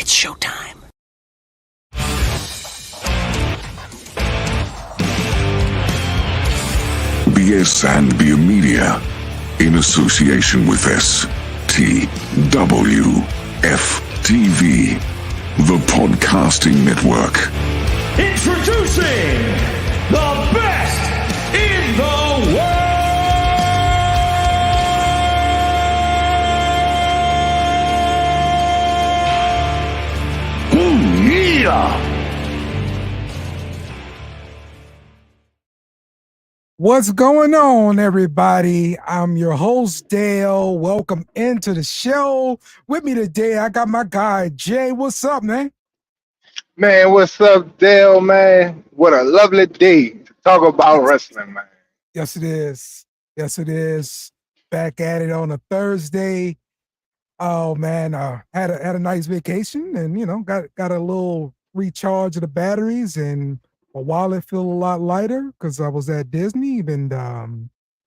It's showtime. BSnBEER Media, in association with STWF TV, the podcasting network. Introducing the best in the world! Yeah! What's going on, everybody? I'm your host, Dale. Welcome into the show. With me today, I got my guy, Jay. What's up, man? Man, what's up, Dale, man? What a lovely day to talk about wrestling, man. Yes, it is. Yes, it is. Back at it on a Thursday. Oh, man, had a nice vacation and, you know, got a little recharge of the batteries, and my wallet feel a lot lighter because I was at Disney, and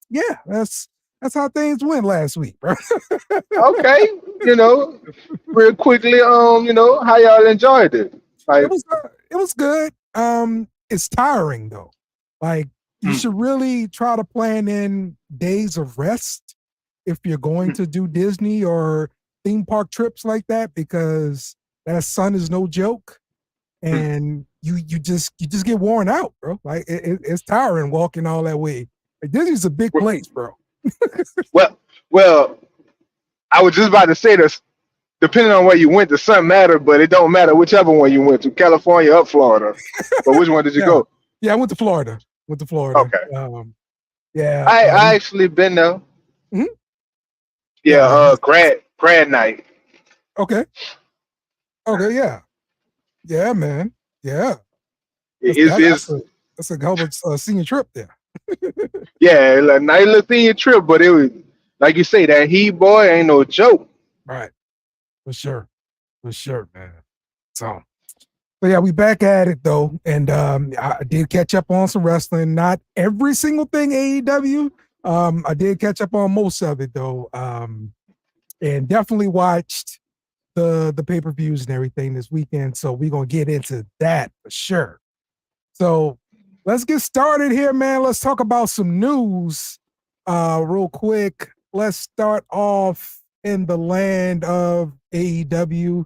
yeah, that's how things went last week, bro. Okay, you know, real quickly, you know, how y'all enjoyed it? Like, it was good. It's tiring though. Like, you should really try to plan in days of rest if you're going to do Disney or theme park trips like that, because that sun is no joke, and you just get worn out, bro. Like it's tiring walking all that way. Like, Disney's a big place, bro. well, I was just about to say this. Depending on where you went, the sun mattered, but it don't matter whichever one you went to, California or Florida. But which one did you go? Yeah, I went to Florida. Okay. Yeah, I actually been there. Mhm. Yeah, grad night. Okay, yeah, man. Yeah. That's That's a hell of a senior trip there. yeah, a nice little senior trip, but it was, like you say, that heat boy ain't no joke. Right. For sure, man. So yeah, we back at it though, and I did catch up on some wrestling. Not every single thing AEW. I did catch up on most of it though, and definitely watched the pay-per-views and everything this weekend. So we're gonna get into that for sure. So let's get started here, man. Let's talk about some news real quick. Let's start off in the land of AEW.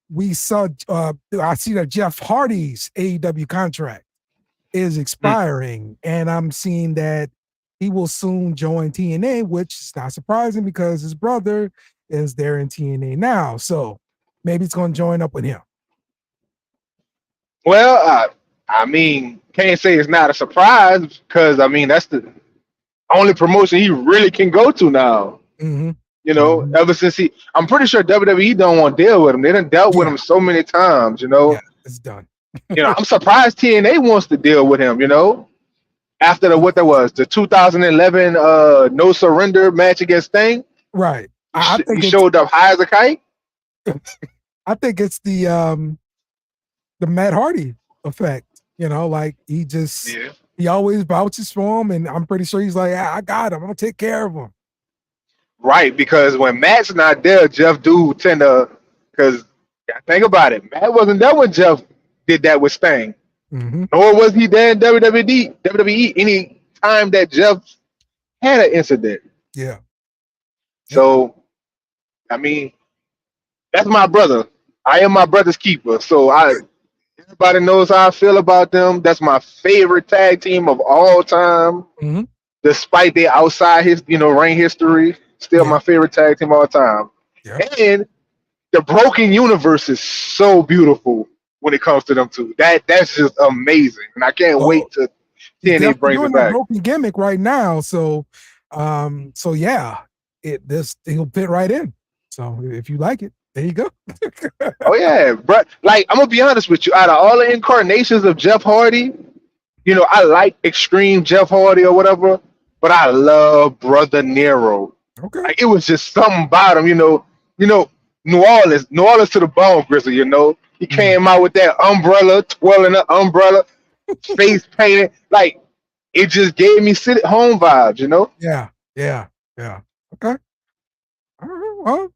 We saw I see that Jeff Hardy's AEW contract is expiring, and I'm seeing that he will soon join TNA, which is not surprising because his brother is there in TNA now. So maybe it's going to join up with him. Well, I mean, can't say it's not a surprise because, I mean, that's the only promotion he really can go to now. Mm-hmm. You know, ever since I'm pretty sure WWE don't want to deal with him. They done dealt with him so many times, you know. Yeah, it's done. You know, I'm surprised TNA wants to deal with him, you know. After the 2011 No Surrender match against Sting. Right. I think he showed up high as a kite. I think it's the Matt Hardy effect. You know, like he always vouches for him, and I'm pretty sure he's like, I got him. I'm gonna take care of him. Right, because when Matt's not there, Jeff do tend to, because think about it, Matt wasn't there when Jeff did that with Sting. Mm-hmm. Nor was he there in WWE any time that Jeff had an incident. Yeah. So, I mean, that's my brother. I am my brother's keeper. So everybody knows how I feel about them. That's my favorite tag team of all time. Mm-hmm. Despite their outside ring history, still my favorite tag team of all time. Yeah. And the broken universe is so beautiful when it comes to them two. That's just amazing. And I can't wait to TNA brings it back. Broken gimmick right now. So yeah, he'll fit right in. So if you like it, there you go. Oh yeah, but like, I'm gonna be honest with you. Out of all the incarnations of Jeff Hardy, you know, I like Extreme Jeff Hardy or whatever, but I love Brother Nero. Okay. Like, it was just something about him, you know, New Orleans to the bone, Grizzly, you know. He came out with that umbrella, twirling the umbrella, face painted. Like, it just gave me sit at home vibes, you know? Yeah. Okay. All right. Well,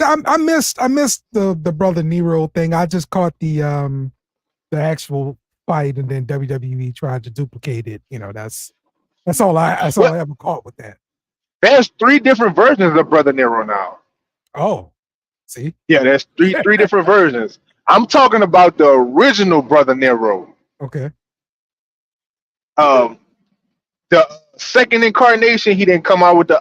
So I missed the brother Nero thing. I just caught the actual fight, and then WWE tried to duplicate it. You know, that's all I ever caught with that. There's 3 different versions of Brother Nero now. Oh, see? Yeah, there's three different versions. I'm talking about the original Brother Nero. Okay. The second incarnation, he didn't come out with the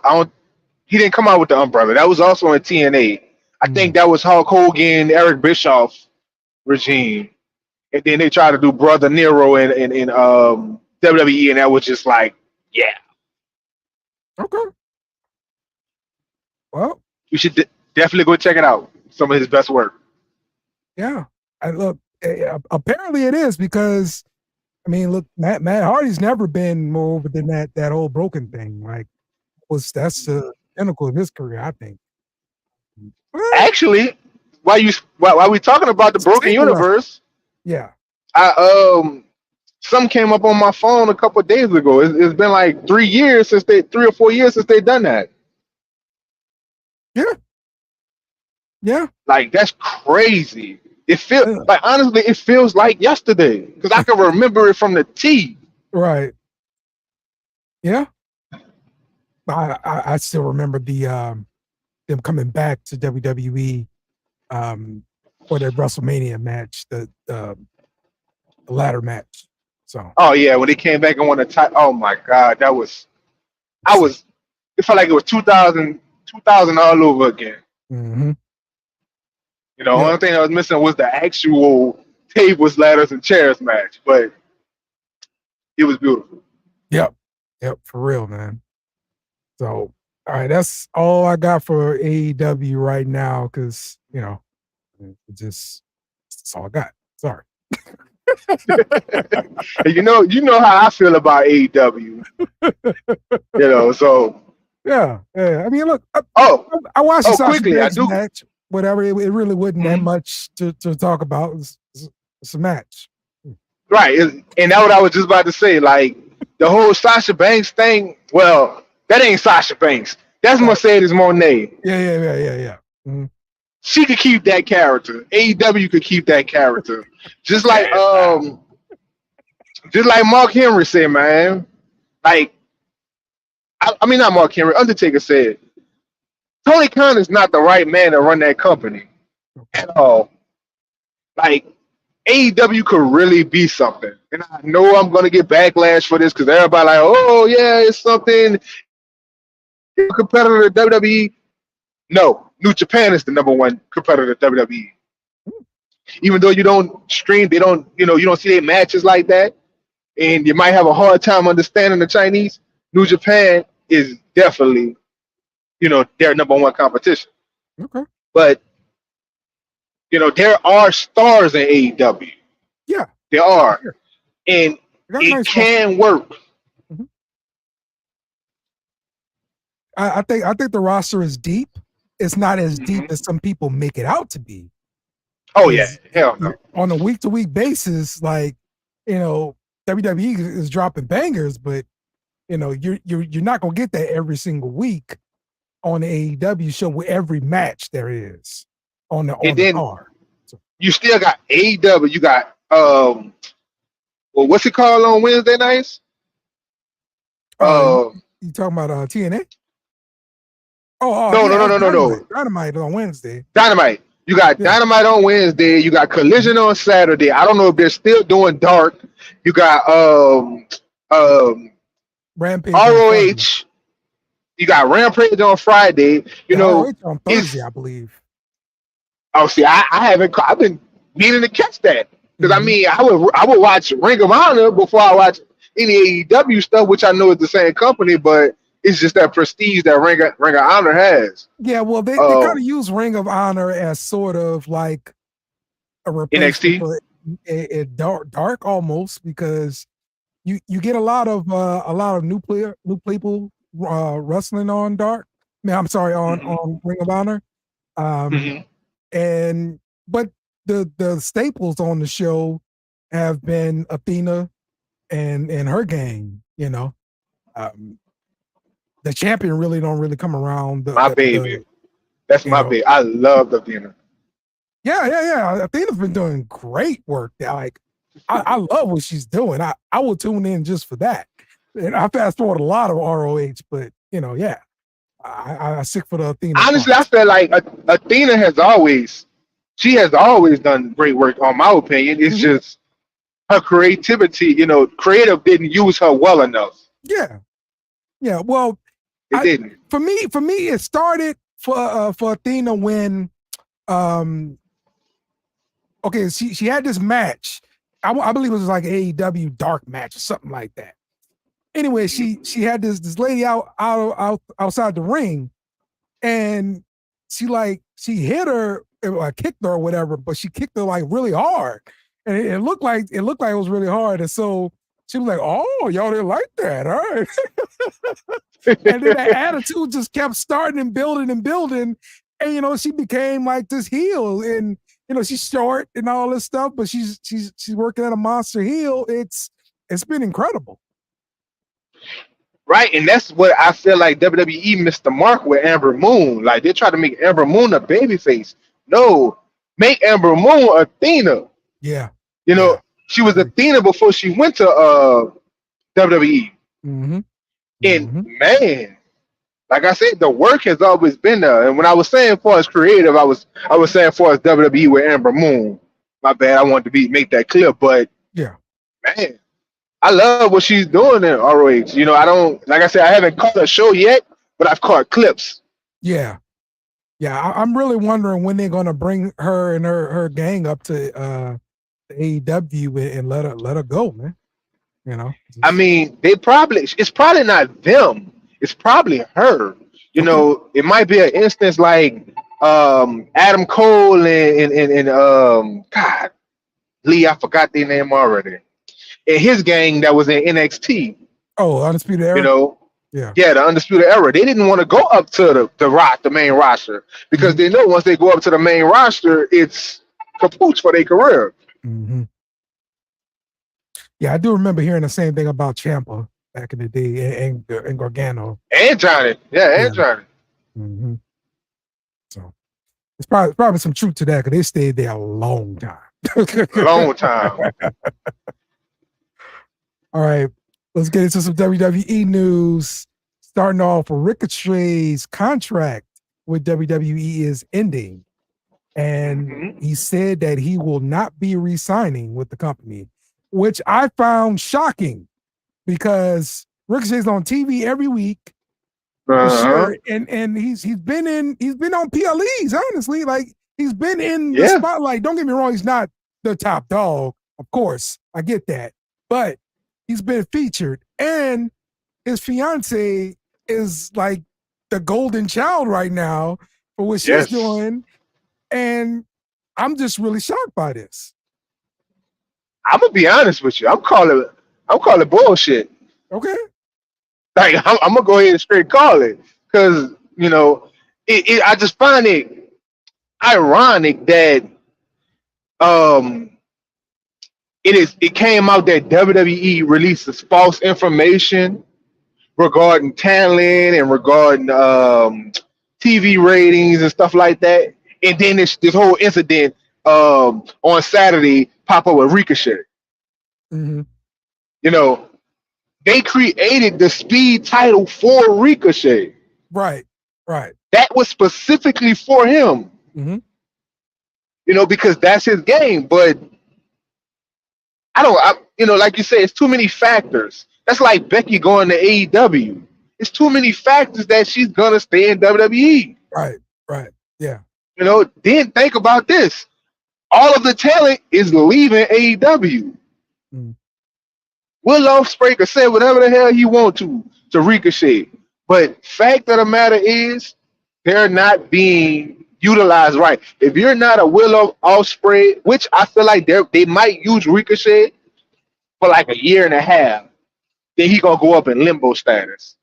umbrella. That was also in TNA. I think that was Hulk Hogan, Eric Bischoff regime, and then they tried to do Brother Nero in WWE, and that was just like, yeah. Okay. Well, You should definitely go check it out. Some of his best work. yeah. Look, apparently it is, because I mean, look, Matt Hardy's never been more over than that old broken thing. Like, that's the pinnacle of his career, I think. Actually, while we talking about the broken universe, yeah, something came up on my phone a couple of days ago. It's been like 3 or 4 years since they done that. Yeah. Like, that's crazy. It feels like, honestly, it feels like yesterday, because I can remember it from the T. Right. Yeah. I still remember them coming back to WWE for their WrestleMania match, the ladder match. So. Oh yeah, when they came back and won the title. Oh my God, it felt like it was 2000 all over again. Mm-hmm. You know, only thing I was missing was the actual tables, ladders, and chairs match, but it was beautiful. Yep, for real, man. So, all right, that's all I got for AEW right now, because that's all I got. Sorry. you know how I feel about AEW. So yeah. I mean, look. I watched the quickly. match. Whatever. It really wasn't that much to talk about. It's a match, right? And that's what I was just about to say. Like, the whole Sasha Banks thing. Well, that ain't Sasha Banks. That's Mercedes Moné. Yeah. Mm-hmm. She could keep that character. AEW could keep that character. Just like Mark Henry said, man. Like, I mean, not Mark Henry. Undertaker said, Tony Khan is not the right man to run that company at all. Like, AEW could really be something. And I know I'm going to get backlash for this, because everybody like, oh, yeah, it's something. Competitor to WWE. No, New Japan is the #1 competitor to WWE. Even though you don't stream, you don't see their matches like that, and you might have a hard time understanding the Chinese. New Japan is definitely, their #1 competition. Okay. But, there are stars in AEW. Yeah. There are. Sure. And it can work. Mm-hmm. I think the roster is deep. It's not as deep as some people make it out to be. Oh yeah, hell no. On a week-to-week basis, like, WWE is dropping bangers, but you're not gonna get that every single week on the AEW show with every match there is on the card. So, you still got AEW. You got what's it called on Wednesday nights? You talking about TNA? No. Dynamite on Wednesday. Dynamite. You got Dynamite on Wednesday. You got Collision on Saturday. I don't know if they're still doing Dark. You got Rampage. ROH. You got Rampage on Friday. ROH on Thursday, I believe. Oh, see, I've been meaning to catch that, because I mean, I would watch Ring of Honor before I watch any AEW stuff, which I know is the same company, but it's just that prestige that Ring of Honor has. Yeah, well, they kind of use Ring of Honor as sort of like a replacement for dark almost, because you get a lot of new people wrestling on Dark. I mean, I'm sorry, on Ring of Honor. But the staples on the show have been Athena and her gang. The champion really don't come around. My baby. That's my big. I love Athena. Yeah. Athena's been doing great work. Like, I love what she's doing. I will tune in just for that. And I fast forward a lot of ROH, but I sick for the Athena. Honestly, I feel like Athena has always done great work. On my opinion, it's just her creativity. Creative didn't use her well enough. Yeah. Well, it didn't. For me, it started for Athena when, she had this match. I believe it was like an AEW dark match or something like that. Anyway, she had this lady outside the ring, and she hit her, kicked her or whatever, but she kicked her like really hard, and it looked like it was really hard, and so she was like, "Oh, y'all didn't like that, all right?" And then that attitude just kept starting and building, and she became like this heel, and she's short and all this stuff, but she's working at a monster heel. It's been incredible. Right, and that's what I feel like WWE missed the mark with Amber Moon. Like, they tried to make Amber Moon a babyface. No, make Amber Moon Athena. Yeah. She was Athena before she went to WWE. Mm-hmm. And man, like I said, the work has always been there. And when I was saying for as creative, I was saying for as WWE with Amber Moon. My bad, I wanted to make that clear, but yeah, man, I love what she's doing in ROH. I don't, like I said, I haven't caught a show yet, but I've caught clips. Yeah. I'm really wondering when they're gonna bring her and her gang up to AEW and let her go, man. I mean, it's probably not them. It's probably her. It might be an instance like Adam Cole and God, Lee, I forgot their name already. And his gang that was in NXT. Oh, Undisputed Era. Yeah, the Undisputed Era. They didn't want to go up to the main roster, because they know once they go up to the main roster, it's kaput for their career. Mm-hmm. Yeah, I do remember hearing the same thing about Ciampa back in the day, and Gargano. And Johnny. Yeah, and Johnny. Mm-hmm. So it's probably some truth to that, because they stayed there a long time. Long time. All right, let's get into some WWE news. Starting off, Ricochet's contract with WWE is ending, and he said that he will not be re-signing with the company, which I found shocking, because Ricochet's on TV every week, for sure, and he's been on PLEs, honestly, like he's been in the spotlight. Don't get me wrong, he's not the top dog, of course, I get that, but he's been featured, and his fiance is like the golden child right now for what she's doing, and I'm just really shocked by this. I'm gonna be honest with you. I'm calling bullshit. Okay. Like, I'm gonna go ahead and straight call it, because I just find it ironic that it came out that WWE releases false information regarding talent and regarding TV ratings and stuff like that, and then this whole incident on Saturday pop up with Ricochet. Mm-hmm. They created the Speed title for Ricochet. Right. That was specifically for him. Mm-hmm. Because that's his game. But like you say, it's too many factors. That's like Becky going to AEW. It's too many factors that she's gonna stay in WWE. Right. Yeah. Then think about this. All of the talent is leaving AEW. Mm. Will Ospreay can say whatever the hell he want to Ricochet, but fact of the matter is, they're not being utilized right. If you're not a Will Ospreay, which I feel like they might use Ricochet for like a year and a half, then he gonna go up in limbo status,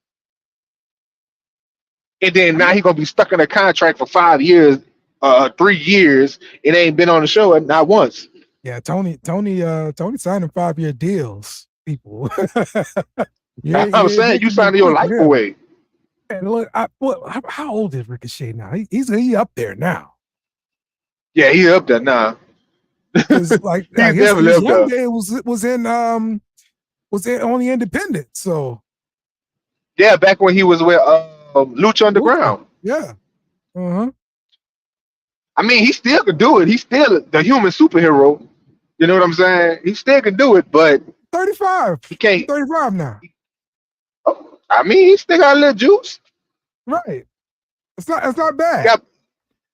and then now he gonna be stuck in a contract for 5 years, 3 years, and ain't been on the show not once. Yeah, Tony signing 5-year deals, people. I'm saying you signing your life away. And look, how old is Ricochet now? He's up there now. Yeah, he's up there now. Because like He's his definitely up young there. day was in on the Independent. So Yeah, back when he was with Lucha Underground. yeah. Uh-huh. I mean, he still could do it. He's still the human superhero. You know what I'm saying? He still can do it, but 35. he can't. He's 35 now. I mean, he still got a little juice. Right. It's not bad.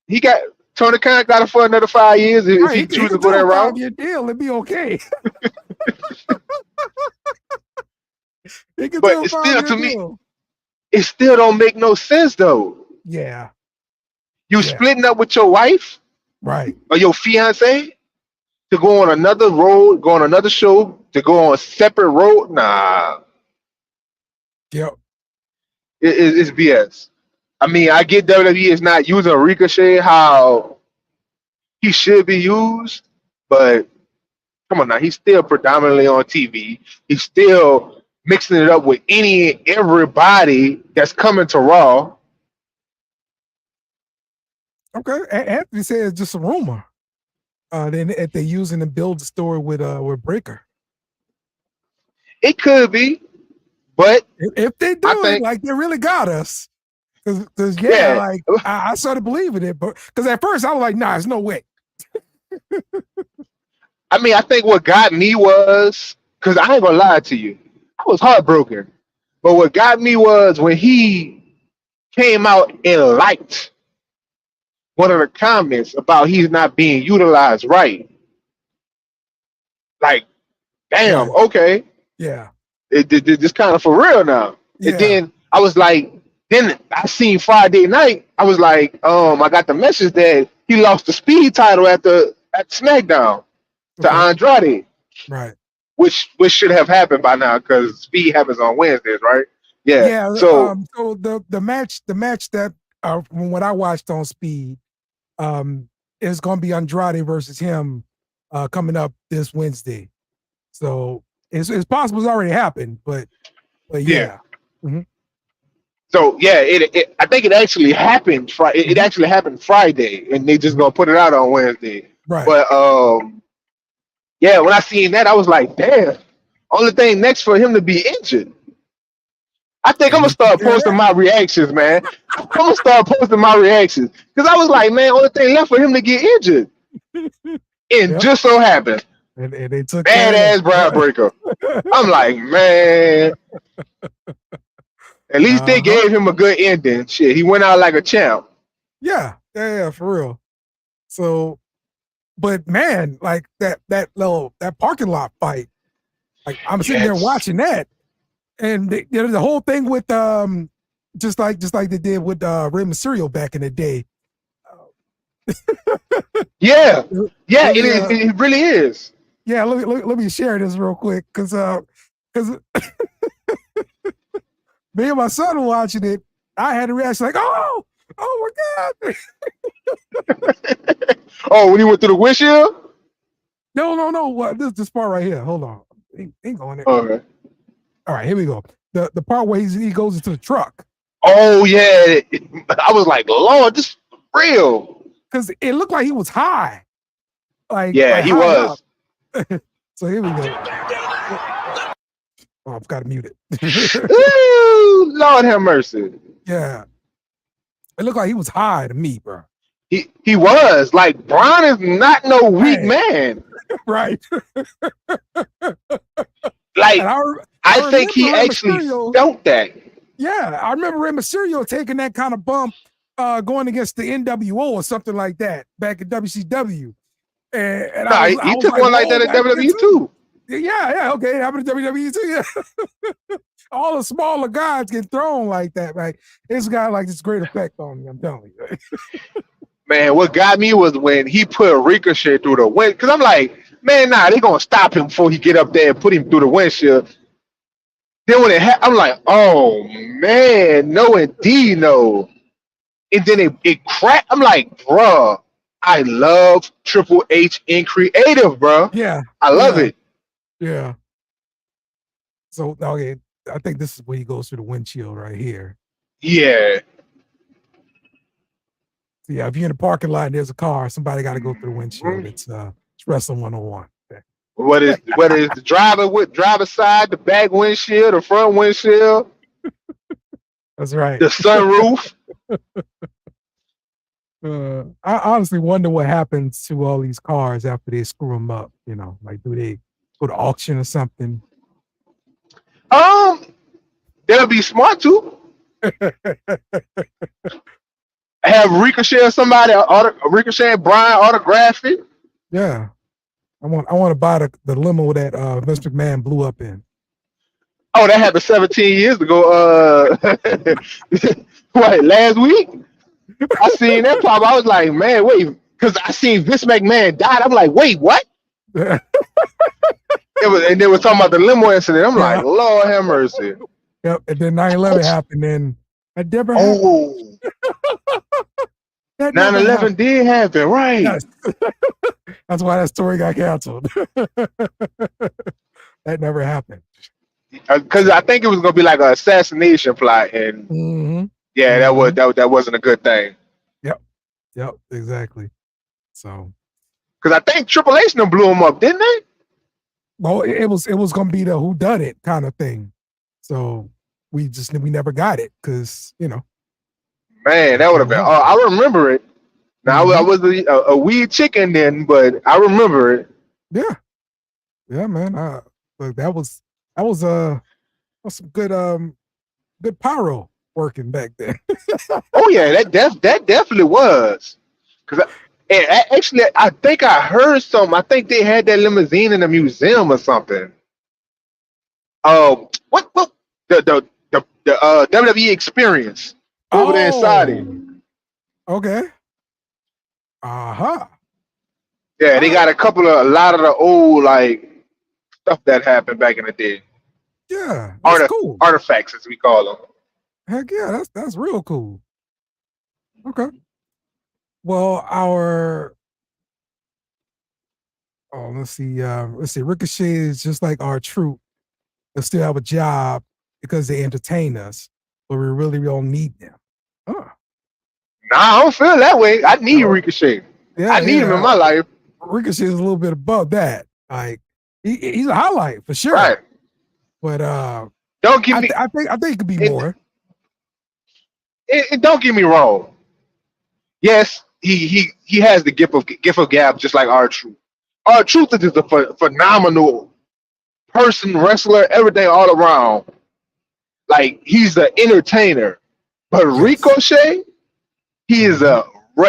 He got Tony Khan got it for another 5 years if Right. he chooses to go that route. 5-year deal, it'd be okay. But it's still, to me, it still don't make no sense though. Yeah. You splitting up with your wife, right, or your fiance to go on another road, go on another show, to go on a separate road? Nah. Yep. It's BS. I mean, I get WWE is not using Ricochet how he should be used, but come on now, he's still predominantly on TV. He's still mixing it up with everybody that's coming to Raw. Okay. Anthony said it's just a rumor. That they're using to build the story with Breaker. It could be, but if they do it like they really got us, because like I started believing it, but because at first I was like, nah, there's no way. I mean, I think what got me was, because I ain't gonna lie to you, I was heartbroken. But what got me was when he came out and liked one of the comments about he's not being utilized right. Like, damn, okay. Yeah. It's kind of for real now. Yeah. And then I was like, then I seen Friday night. I was like, I got the message that he lost the speed title at SmackDown to Andrade. Right. Which should have happened by now because speed happens on Wednesdays, right? Yeah. Yeah. So the match that from what I watched on Speed, is going to be Andrade versus him coming up this Wednesday. So it's possible it's already happened, but yeah. Mm-hmm. So yeah, I think it actually happened. It actually happened Friday, and they just gonna put it out on Wednesday. Right. But yeah, when I seen that, I was like, damn. Only thing next for him to be injured. I think I'm gonna start posting my reactions, man. I'm gonna start posting my reactions because I was like, man, only thing left for him to get injured, and just so happened, and they took badass Brad Breaker. I'm like, man. At least they gave him a good ending. Shit, he went out like a champ. Yeah, for real. So, but man, like that parking lot fight, like I'm sitting there watching that, and the whole thing with just like they did with Rey Mysterio back in the day. Yeah, it really is. Yeah, let me share this real quick because me and my son were watching it. I had a reaction like, oh my God. Oh, when he went through the windshield? No. What this part right here. Hold on. Ain't going there. Okay. All right, here we go. The part where he goes into the truck. Oh yeah. I was like, Lord, this is real. Because it looked like he was high. Like he was. So here we go. Oh, I've got to mute it. Ooh, Lord have mercy. Yeah. It looked like he was high to me, bro. He was. Like, Braun is not no weak man. Right. Like, I think he actually felt that. Yeah, I remember Rey Mysterio taking that kind of bump going against the NWO or something like that back at WCW. And he took one like that at WWE too. Yeah, okay. Happened to WWE too. Yeah. All the smaller guys get thrown like that. Like it's got like this great effect on me. I'm telling you. Man, what got me was when he put Ricochet through the wind. Because I'm like, man, they gonna stop him before he get up there and put him through the windshield. Then when I'm like, oh man, no indeed, no. And then it cracked. I'm like, bruh, I love Triple H in creative, bro. Yeah, I love it. Yeah. So okay, I think this is where he goes through the windshield right here. Yeah. Yeah, if you're in the parking lot and there's a car, somebody got to go through the windshield. It's wrestling 101. Okay. Whether it's the driver's side, the back windshield, the front windshield, That's right. the sunroof. I honestly wonder what happens to all these cars after they screw them up. You know, like do they go to auction or something? They'll be smart too. Have Ricochet or somebody, Ricochet and Brian autograph it. Yeah, I want to buy the limo that Vince McMahon blew up in. Oh, that happened 17 years ago. What, last week? I seen that pop. I was like, man, wait, because I seen Vince McMahon died. I'm like, wait, what? And they were talking about the limo incident. I'm like, Lord have mercy. Yep. And then 9/11 happened, and that never happened. That 9/11 did happen, right? Yes. That's why that story got canceled. That never happened. Because I think it was gonna be like an assassination plot, and yeah, that wasn't a good thing. Yep, exactly. So, because I think Triple H done blew him up, didn't they? Well, it was gonna be the who done it kind of thing. So we never got it because man, that would have been. Oh, I remember it. Now I was a weed chicken then, but I remember it. Yeah, man. Look, that was some good pyro working back then. Oh yeah, that definitely was. Because actually, I think I heard something. I think they had that limousine in the museum or something. What the WWE experience over there in Saudi. Okay. Yeah, they got a lot of the old like stuff that happened back in the day. Yeah, that's cool. Artifacts, as we call them. Heck yeah, that's real cool. Okay. Well, let's see. Ricochet is just like our troop. They still have a job because they entertain us, but we really don't need them. Nah, I don't feel that way. I need Ricochet. Yeah, I need him in my life. Ricochet is a little bit above that. Like he's a highlight for sure. Right. But don't give me. I think it could be more. Don't get me wrong. Yes, he has the gift of gab, just like R-Truth. R-Truth is just a phenomenal person, wrestler, everything all around. Like he's an entertainer, but yes. Ricochet, he is a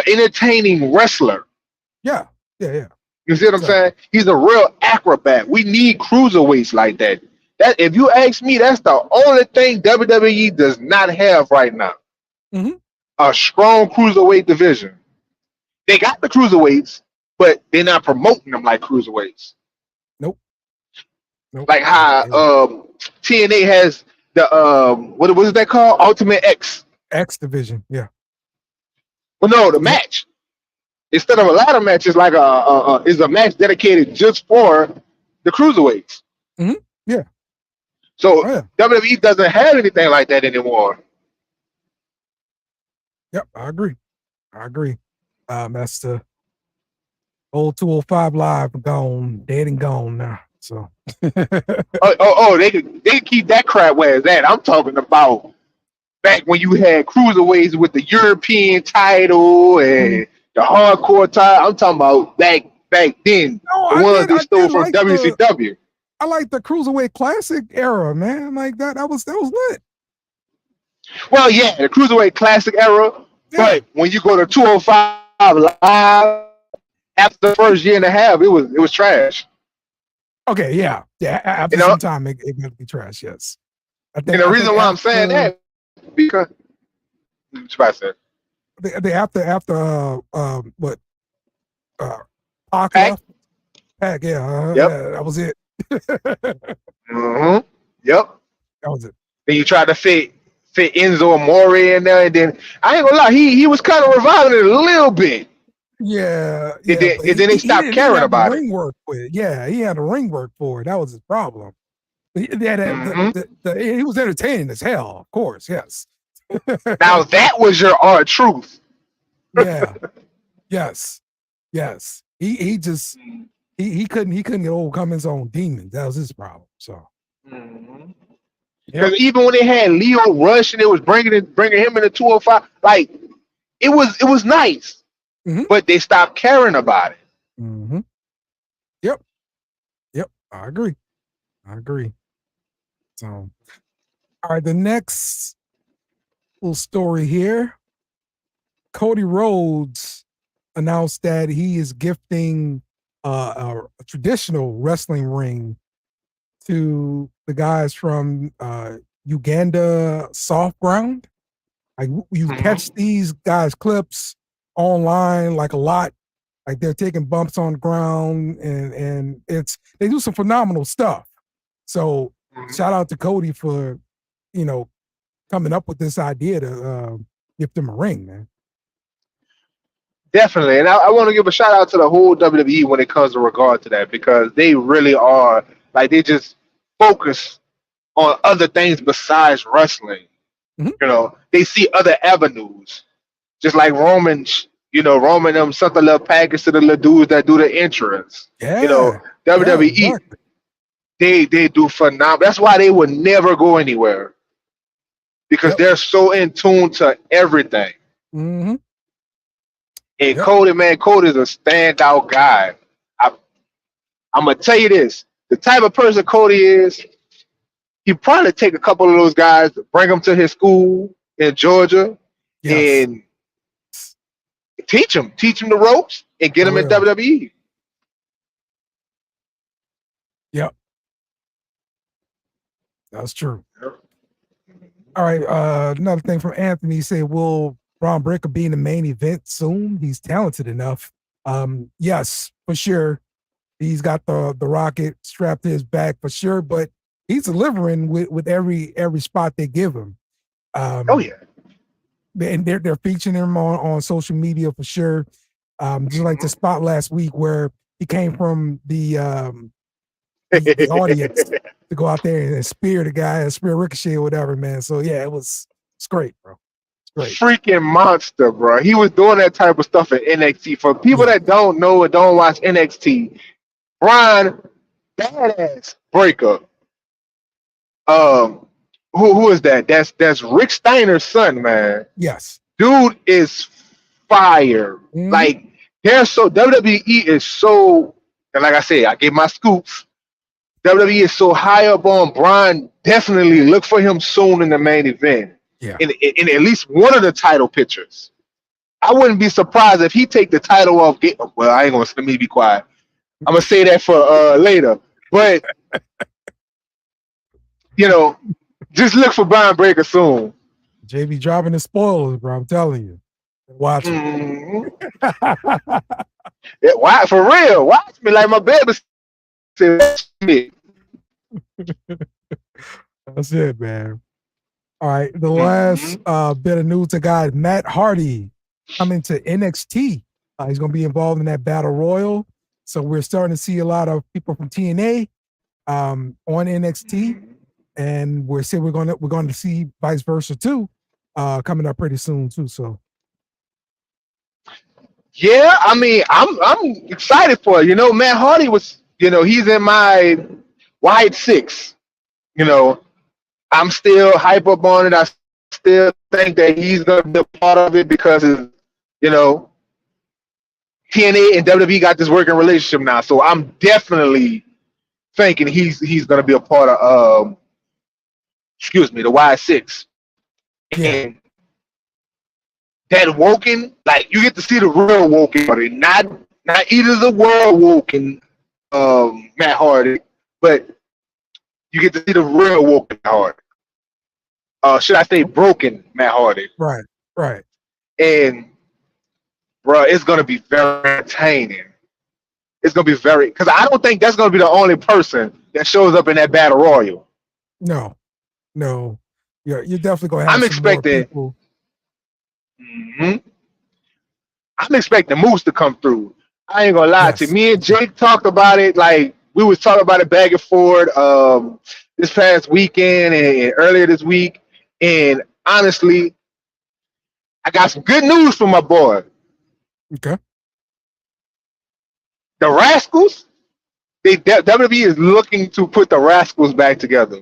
entertaining wrestler. Yeah. You see what I'm saying? He's a real acrobat. We need cruiserweights like that. That, if you ask me, that's the only thing WWE does not have right now. A strong cruiserweight division. They got the cruiserweights, but they're not promoting them like cruiserweights. Nope. Like how TNA has the what is that called? Ultimate X division. Yeah. Well, no, the match. Instead of a ladder match, it's like is a match dedicated just for the cruiserweights. Yeah. So WWE doesn't have anything like that anymore. Yep, I agree. That's the old 205 Live gone, dead and gone now. So they can keep that crap where it's at. I'm talking about back when you had cruiserweights with the European title and the hardcore title. I'm talking about back then. The ones they stole from WCW. I like the Cruiserweight Classic era, man. Like that was lit. Well, yeah, the Cruiserweight Classic era. Yeah. But when you go to 205 Live, after the first year and a half, it was trash. Okay, yeah. After some time, it got to be trash. Yes. And the reason why I'm saying that because after Pac, yeah, that was it. Yep. That was it. Then you tried to fit Enzo Amore in there, and then I ain't gonna lie, he was kind of reviving it a little bit. Yeah. And then they stopped caring about it. Ring work with it. Yeah, he had the ring work for it. That was his problem. He was entertaining as hell, of course. Yes. Now that was your R-Truth. Yeah. Yes. Yes. He just he couldn't overcome his own demons. That was his problem. So Because even when they had Leo Rush and it was bringing him into 205, like it was nice, but they stopped caring about it. Yep. I agree. So, all right, the next little story here. Cody Rhodes announced that he is gifting a traditional wrestling ring to the guys from Uganda Soft Ground. Like you catch these guys' clips online like a lot. Like they're taking bumps on the ground and they do some phenomenal stuff. So shout out to Cody for, coming up with this idea to gift him a ring, man. Definitely. And I want to give a shout out to the whole WWE when it comes to regard to that, because they really are, like, they just focus on other things besides wrestling. They see other avenues. Just like Roman, Roman sent a little package to the little dudes that do the entrance. Yeah. WWE, Yeah, exactly. they do phenomenal. That's why they would never go anywhere, because they're so in tune to everything. And Cody, man, Cody's a standout guy. I'm gonna tell you this: the type of person Cody is, he'd probably take a couple of those guys, bring them to his school in Georgia, and teach them the ropes, and get them in WWE. Yep, that's true. All right, another thing from Anthony, he said, will Braun Breaker be in the main event soon? He's talented enough. Yes, for sure. He's got the rocket strapped to his back for sure, but he's delivering with every spot they give him. Oh yeah. And they're featuring him on social media for sure. Just like the spot last week where he came from the audience to go out there and spear the guy, spear Ricochet or whatever, man. So yeah, it's great, bro. Great. Freaking monster, bro. He was doing that type of stuff at NXT. For people that don't know or don't watch NXT, Braun, badass Breaker. Who is that? That's Rick Steiner's son, man. Yes. Dude is fire. Like, they're so, WWE is so, and like I said, I gave my scoops. WWE is so high up on Braun. Definitely look for him soon in the main event. Yeah. In at least one of the title pictures. I wouldn't be surprised if he take the title off. Well, I ain't gonna, let me be quiet. I'm gonna say that for later. But just look for Braun Breaker soon. JB dropping the spoilers, bro. I'm telling you. Watch it. Yeah, why, for real? Watch me like my baby said. Watch me. That's it, man. All right, the last bit of news, the guy Matt Hardy coming to NXT. He's going to be involved in that battle royal. So we're starting to see a lot of people from TNA on NXT, and we're going to see vice versa too, coming up pretty soon too. So yeah, I mean, I'm excited for it. Matt Hardy was, he's in my wide six. I'm still hype up on it. I still think that he's going to be a part of it because, TNA and WWE got this working relationship now. So I'm definitely thinking he's going to be a part of, the Y6. Yeah. And that Woken, like, you get to see the real Woken Hardy, not either the world Woken Matt Hardy, but you get to see the real Woken Hardy. Should I say broken Matt Hardy? Right. And, bro, it's going to be very entertaining. It's going to be because I don't think that's going to be the only person that shows up in that battle royal. No. You're definitely going to have I'm expecting people. I'm expecting Moose to come through. I ain't going to lie to you. Me and Jake talked about it. Like, we was talking about it back and forth this past weekend and earlier this week. And honestly, I got some good news for my boy. Okay. The Rascals, WWE is looking to put the Rascals back together.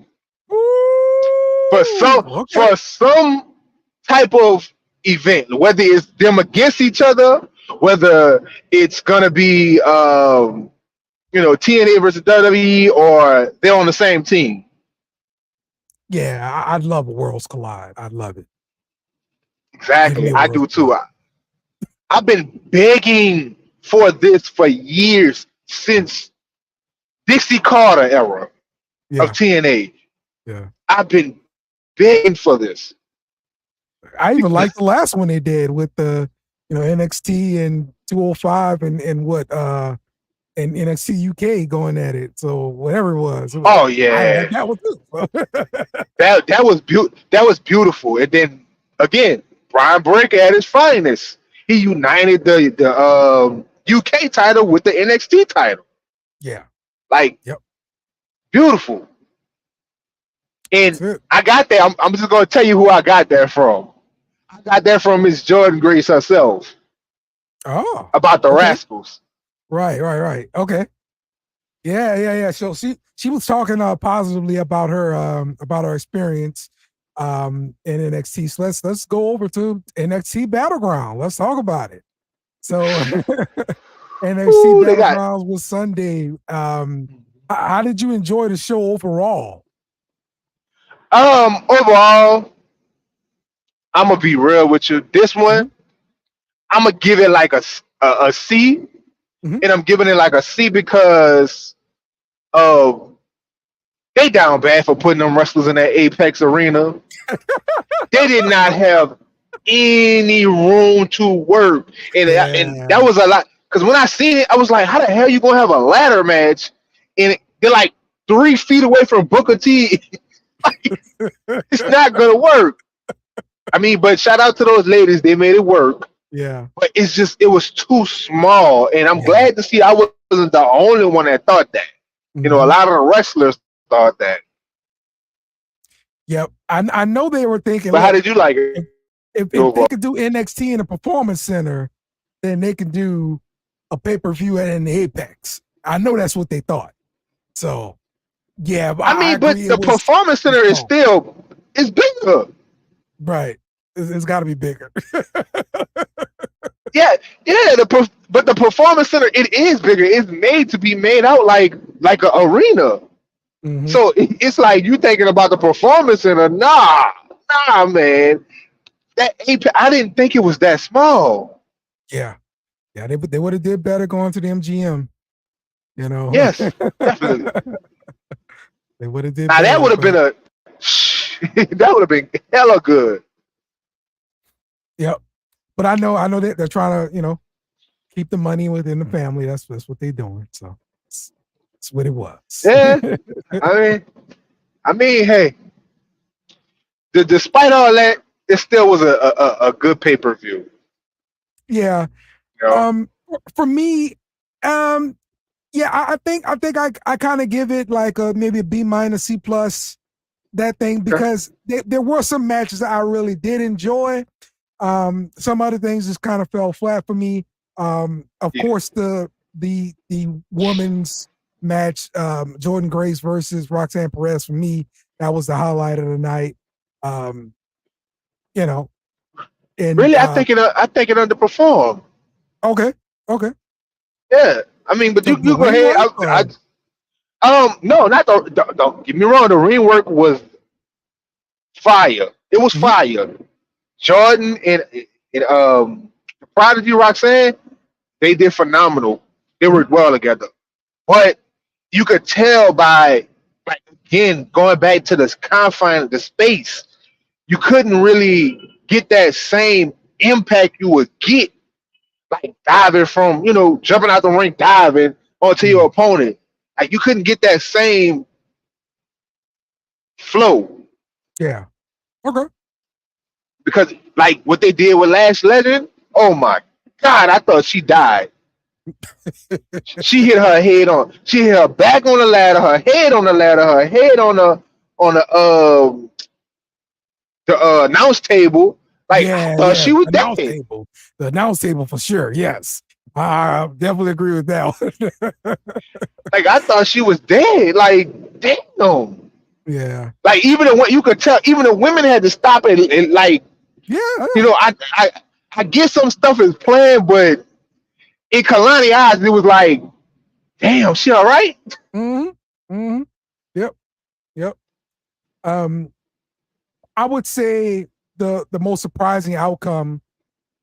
For some type of event, whether it's them against each other, whether it's gonna be TNA versus WWE, or they're on the same team. Yeah, I'd love a Worlds Collide. I'd love it. Exactly, I do too. I've been begging for this for years, since Dixie Carter era of TNA. Yeah, I've been begging for this. I even liked the last one they did with the NXT and 205 and what and NXT UK going at it. So whatever it was. Oh yeah, that was that was beautiful. And then again, Brian Breaker at his finest. He united the UK title with the NXT title. Yeah, beautiful. And I got that. I'm just going to tell you who I got that from. I got that from Miss Jordan Grace herself. Oh, about the Rascals. Right. Okay. Yeah. So she was talking positively about her experience in NXT. So let's go over to NXT Battleground. Let's talk about it. So NXT Battlegrounds was Sunday. How did you enjoy the show overall? Overall, I'm gonna be real with you. This one, I'm gonna give it like a C, and I'm giving it like a C because they down bad for putting them wrestlers in that Apex arena. They did not have any room to work, and that was a lot. Because when I seen it, I was like, "How the hell you gonna have a ladder match?" And they're like 3 feet away from Booker T. It's not gonna work. I mean, but shout out to those ladies; they made it work. Yeah, but it was too small, and I'm glad to see I wasn't the only one that thought that. A lot of the wrestlers thought that. Yep, I know they were thinking. But how did you like it? If they could do NXT in a performance center, then they can do a pay-per-view in the Apex. I know that's what they thought. So, yeah. But the performance center is still bigger. Right. It's got to be bigger. Yeah. But the performance center, it is bigger. It's made to be made out like an arena. So it's like you thinking about the performance center. Nah, man. I didn't think it was that small. Yeah, they would have did better going to the MGM. Yes, definitely. They would have did. Now that would have been that would have been hella good. Yep, but I know that they're trying to keep the money within the family. That's what they're doing. So that's what it was. Yeah, I mean, hey, despite all that, it still was a good pay-per-view. Yeah. For me, I think I kind of give it like maybe a B- C+, that thing, because there were some matches that I really did enjoy. Some other things just kind of fell flat for me. Of course, the women's match, Jordan Grace versus Roxanne Perez, for me, that was the highlight of the night. And really, I think it underperformed. Okay. Yeah, I mean, but you go ahead. No, not don't get me wrong. The ring work was fire. It was fire. Jordan and Prodigy Roxanne, they did phenomenal. They worked well together. But you could tell by, again, going back to the confine of the space, you couldn't really get that same impact you would get like diving from, jumping out the ring, diving onto your opponent. Like, you couldn't get that same flow. Yeah. Okay. Because like what they did with Lash Legend, oh my God, I thought she died. She hit her back on the ladder, her head on the ladder, her head on the announce table. Like, I thought she was dead. The announce table for sure. Yes, I definitely agree with that. Like, I thought she was dead. Like, damn. Yeah. Like, even you could tell, even the women had to stop it. And like, yeah. You know, I get some stuff is planned, but in Kalani's eyes, it was like, damn, she all right? Mm-hmm. Mm-hmm. Yep. Yep. I would say the most surprising outcome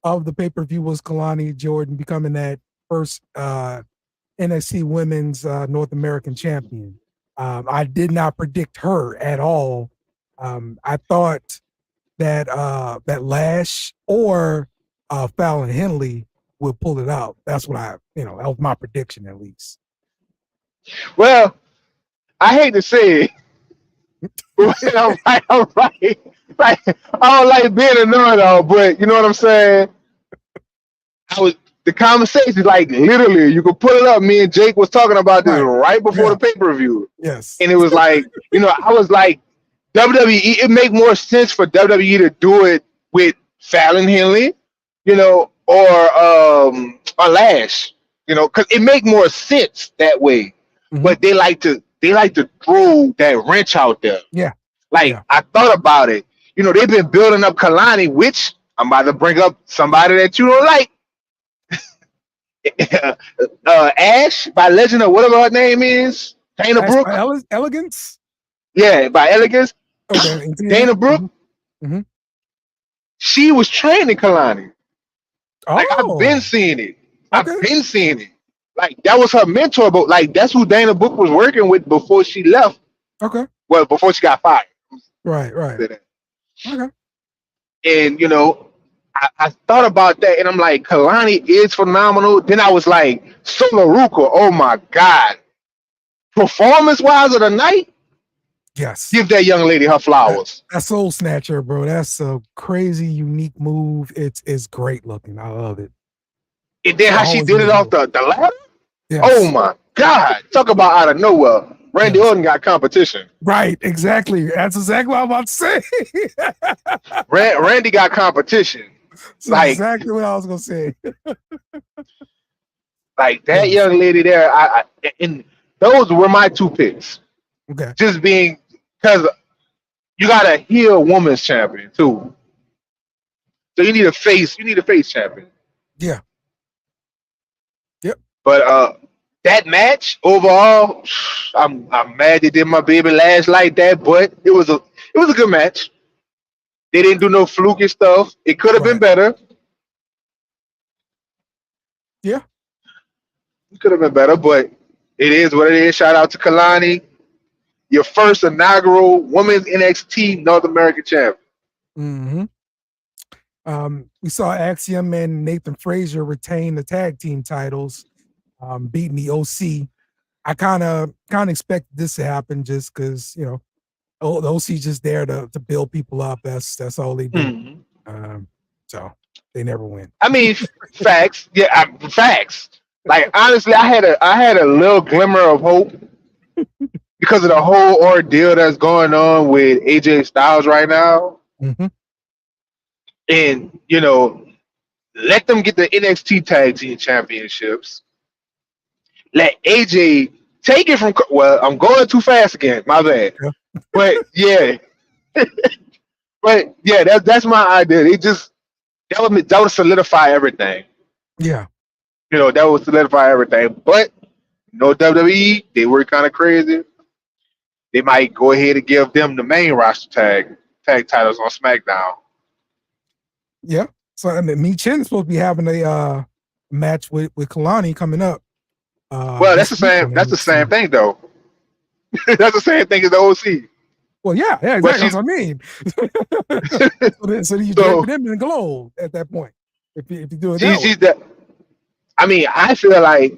of the pay-per-view was Kalani Jordan becoming that first NXT Women's North American champion. I did not predict her at all. I thought that that Lash or Fallon Henley would pull it out. That's what that was my prediction at least. Well, I hate to say it, but I'm right. Like, I don't like being a know-it-all, but you know what I'm saying? The conversation, like, literally, you could pull it up. Me and Jake was talking about this right before the pay-per-view. Yes. And it was like, I was like, WWE, it make more sense for WWE to do it with Fallon Henley, or Lash, because it make more sense that way. Mm-hmm. But they like to throw that wrench out there. Yeah. I thought about it. They've been building up Kalani, which I'm about to bring up somebody that you don't like. Ash by Legend of whatever her name is, Dana Brooke. Elegance? Yeah, by Elegance. Okay. Dana Brooke. Mm-hmm. She was training Kalani. Oh. Like, I've been seeing it. Okay. I've been seeing it. Like, that was her mentor, but like that's who Dana Brooke was working with before she left. Okay. Well, before she got fired. Right. Okay. And I thought about that, and I'm like, Kalani is phenomenal. Then I was like, Solo Ruka, oh my God. Performance-wise of the night, yes. Give that young lady her flowers. That Soul Snatcher, bro. That's a crazy, unique move. It's great looking. I love it. And then how she did it off the ladder? Yes. Oh my God. Talk about out of nowhere. Randy Orton got competition. Right, exactly. That's exactly what I'm about to say. Randy got competition. That's exactly what I was gonna say. Like that young lady there, and those were my two picks. Okay. Just being because you gotta heel women's champion too. So you need a face champion. Yeah. Yep. But that match overall, I'm mad they did my baby Lash like that, but it was a good match. They didn't do no fluky stuff. It could have been better. Yeah. It could have been better, but it is what it is. Shout out to Kalani, your first inaugural women's NXT North American champion. Mm-hmm. We saw Axiom and Nathan Frazier retain the tag team titles, beating the OC. I kind of expected this to happen just because the OC just there to build people up. That's all they do. Mm-hmm. So they never win. I mean, facts. Yeah, facts. Like, honestly, I had a little glimmer of hope because of the whole ordeal that's going on with AJ Styles right now. Mm-hmm. And let them get the NXT Tag Team Championships. Let AJ take it from. Well, I'm going too fast again. My bad. Yeah. But yeah, that's my idea. That would solidify everything. Yeah. That would solidify everything. But WWE, they were kind of crazy. They might go ahead and give them the main roster tag titles on SmackDown. Yeah. So I mean, Mi Chin is supposed to be having a match with Kalani coming up. Well, that's the same. That's the same thing, though. That's the same thing as the OC. Well, yeah, exactly. That's what I mean. so you drop them in glow at that point. If you do it that way. I mean, I feel like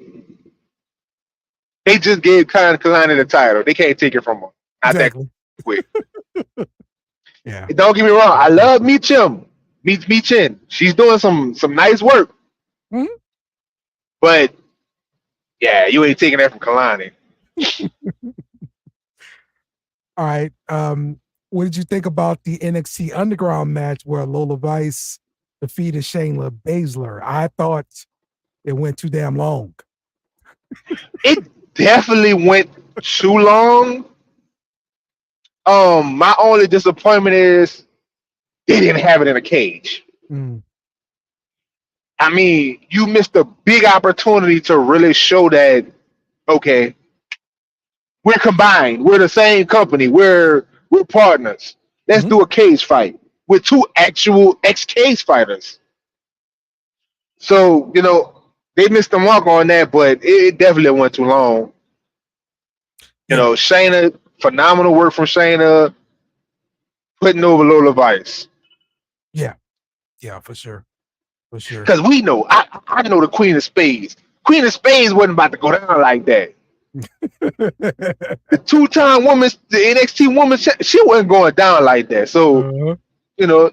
they just gave Kalani the title. They can't take it from him. Not exactly. That quick. Yeah. Don't get me wrong. I love Mi Chin. She's doing some nice work. Mm-hmm. But yeah, you ain't taking that from Kalani. All right. What did you think about the NXT Underground match where Lola Vice defeated Shayna Baszler? I thought it went too damn long. It definitely went too long. My only disappointment is they didn't have it in a cage. Mm. I mean, you missed a big opportunity to really show that, okay, we're combined. We're the same company. We're partners. Let's do a cage fight with two actual ex-cage fighters. So, they missed the mark on that, but it definitely went too long. Shayna, phenomenal work from Shayna, putting over Lola Vice. Yeah, for sure. Because we know, I know the Queen of Spades. Queen of Spades wasn't about to go down like that. The two-time woman, the NXT woman, she wasn't going down like that. So,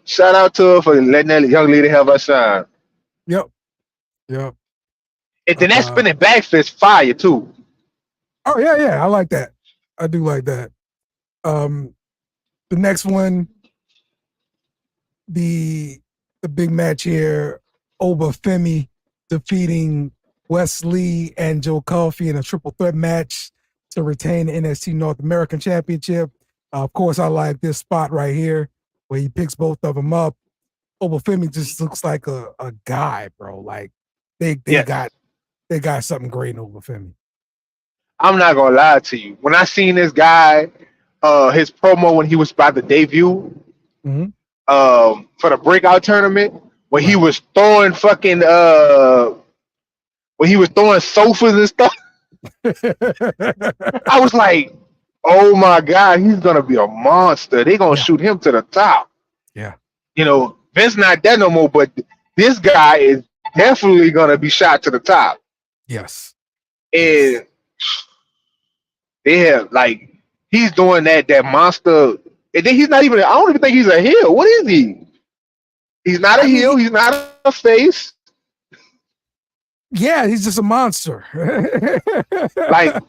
shout out to her for letting that young lady have her shine. Yep. And then that spinning back fist fire too. Oh yeah, I like that. I do like that. The next one, the big match here, Obafemi defeating Wesley and Joe Coffey in a triple threat match to retain the NXT North American Championship. Of course, I like this spot right here where he picks both of them up. Obafemi just looks like a guy, bro. Like they got something great in Obafemi. I'm not gonna lie to you. When I seen this guy, his promo when he was about to debut, for the breakout tournament, when he was throwing fucking when he was throwing sofas and stuff, I was like, oh my God, he's gonna be a monster. They're gonna shoot him to the top. Yeah. Vince not dead no more, but this guy is definitely gonna be shot to the top. Yes. And they have he's doing that monster, and then he's not even, I don't even think he's a heel. What is he? He's not a heel, he's not a face. Yeah, he's just a monster. like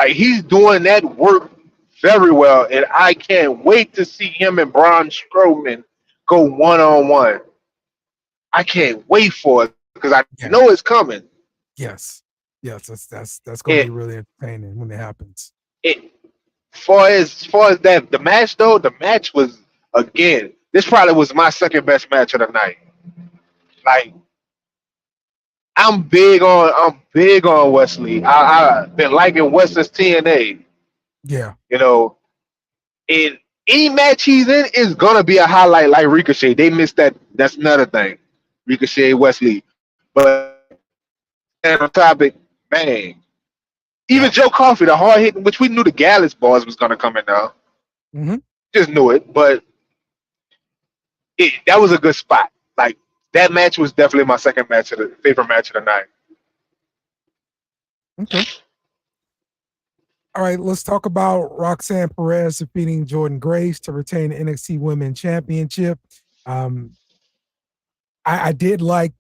he's doing that work very well, and I can't wait to see him and Braun Strowman go one-on-one. I can't wait for it because I know it's coming. Yes, that's going to be really entertaining when it happens. Far as that, the match though, the match was, again, this probably was my second best match of the night. Like, I'm big on Wesley. I've been liking Wesley's TNA. Yeah. In any match he's in is gonna be a highlight like Ricochet. They missed that. That's another thing. Ricochet, Wesley. But on topic, man. Even Joe Coffey, the hard hitting, which we knew the Gallus boys was gonna come in now. Just knew it, but that was a good spot. Like, that match was definitely my second favorite match of the night. Okay. All right, let's talk about Roxanne Perez defeating Jordan Grace to retain the NXT Women's Championship. I did like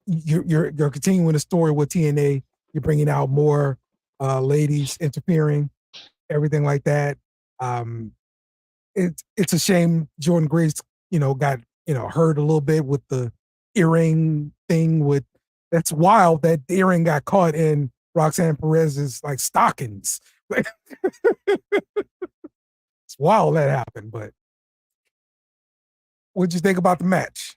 you're continuing the story with TNA. You're bringing out more ladies interfering, everything like that. It's a shame Jordan Grace, got hurt a little bit with the earring thing. That's wild that the earring got caught in Roxanne Perez's stockings. It's wild that happened, but what'd you think about the match?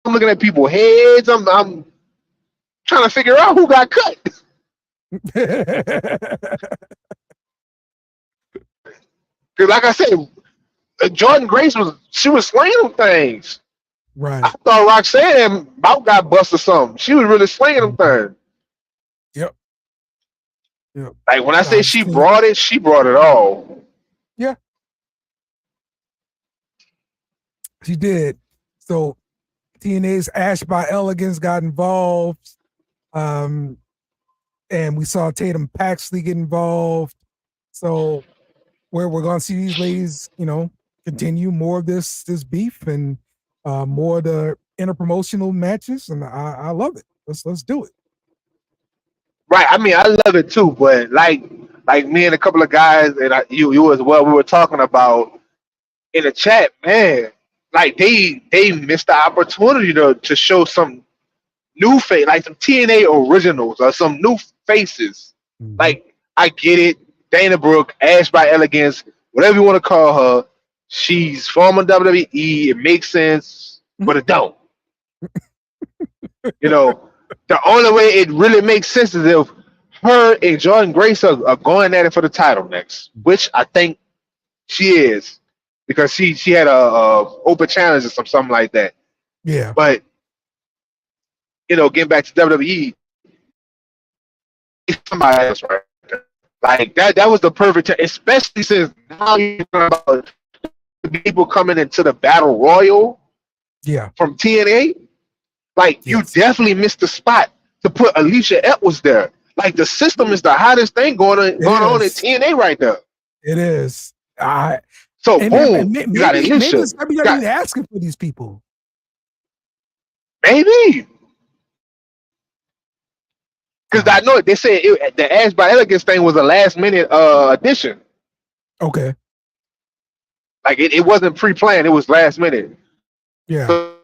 I'm looking at people's heads. I'm trying to figure out who got cut. Because like I said, Jordan Grace was slinging them things. Right. I thought Roxanne about got busted or something. She was really slinging them things. Yep. Like, when I say she brought it all. Yeah. She did. So TNA's Ash by Elegance got involved. And we saw Tatum Paxley get involved. So where we're gonna see these ladies, continue more of this beef and more of the interpromotional matches, and I love it. Let's do it. Right. I mean, I love it too, but like like me and a couple of guys, and you as well, we were talking about in the chat, man, like they missed the opportunity to show some new face, like some TNA originals or some new faces. Mhm. Like, I get it, Dana Brooke, Ash by Elegance, whatever you want to call her, she's former WWE. It makes sense, but it don't. You know, the only way it really makes sense is if her and Jordan Grace are going at it for the title next, which I think she is, because she had a open challenge or something like that. Yeah. But you know, getting back to WWE, it's somebody else right there. Like that was the perfect time, especially since now you're talking about people coming into the Battle Royal from TNA. Like, you definitely missed the spot to put Alicia Edwards there. Like, the system is the hottest thing going on in TNA right there. It is. So boom, you got Alicia. Maybe you're not even asking for these people. Maybe. Because I know they said the Ash by Elegance thing was a last minute addition. Okay. Like, it wasn't pre-planned, it was last minute. Yeah. So,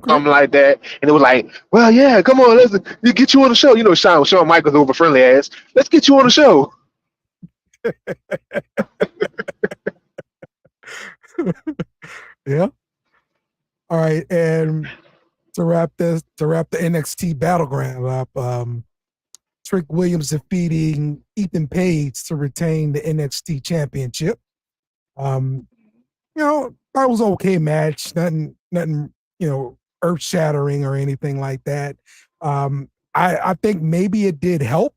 something like that, and it was like, well, yeah, come on, let's get you on the show. You know, Shawn Michaels over friendly ass. Let's get you on the show. Yeah. All right, and to wrap the NXT Battleground up, Trick Williams defeating Ethan Page to retain the NXT Championship. You know, that was an okay match. Nothing, you know, earth shattering or anything like that. I think maybe it did help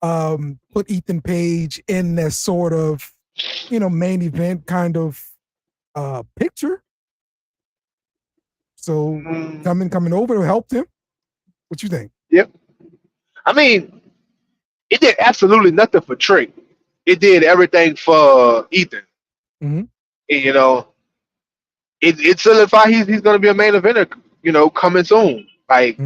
put Ethan Page in that sort of, you know, main event kind of picture. So coming over helped him. What you think? Yep. I mean, it did absolutely nothing for Trick. It did everything for Ethan. Mm-hmm. And, you know, it solidified he's going to be a main eventer, you know, coming soon. Like,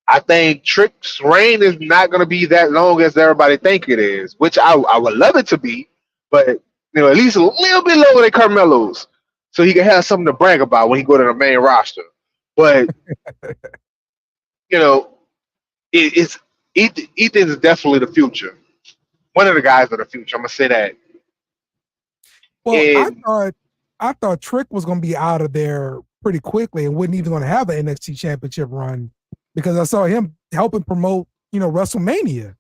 I think Trick's reign is not going to be that long as everybody think it is, which I would love it to be, but, you know, at least a little bit lower than Carmelo's, so he can have something to brag about when he go to the main roster. But, you know, Ethan is definitely the future. One of the guys of the future. I'm going to say that. Well, I thought Trick was going to be out of there pretty quickly and wasn't even going to have an NXT championship run, because I saw him helping promote, you know, WrestleMania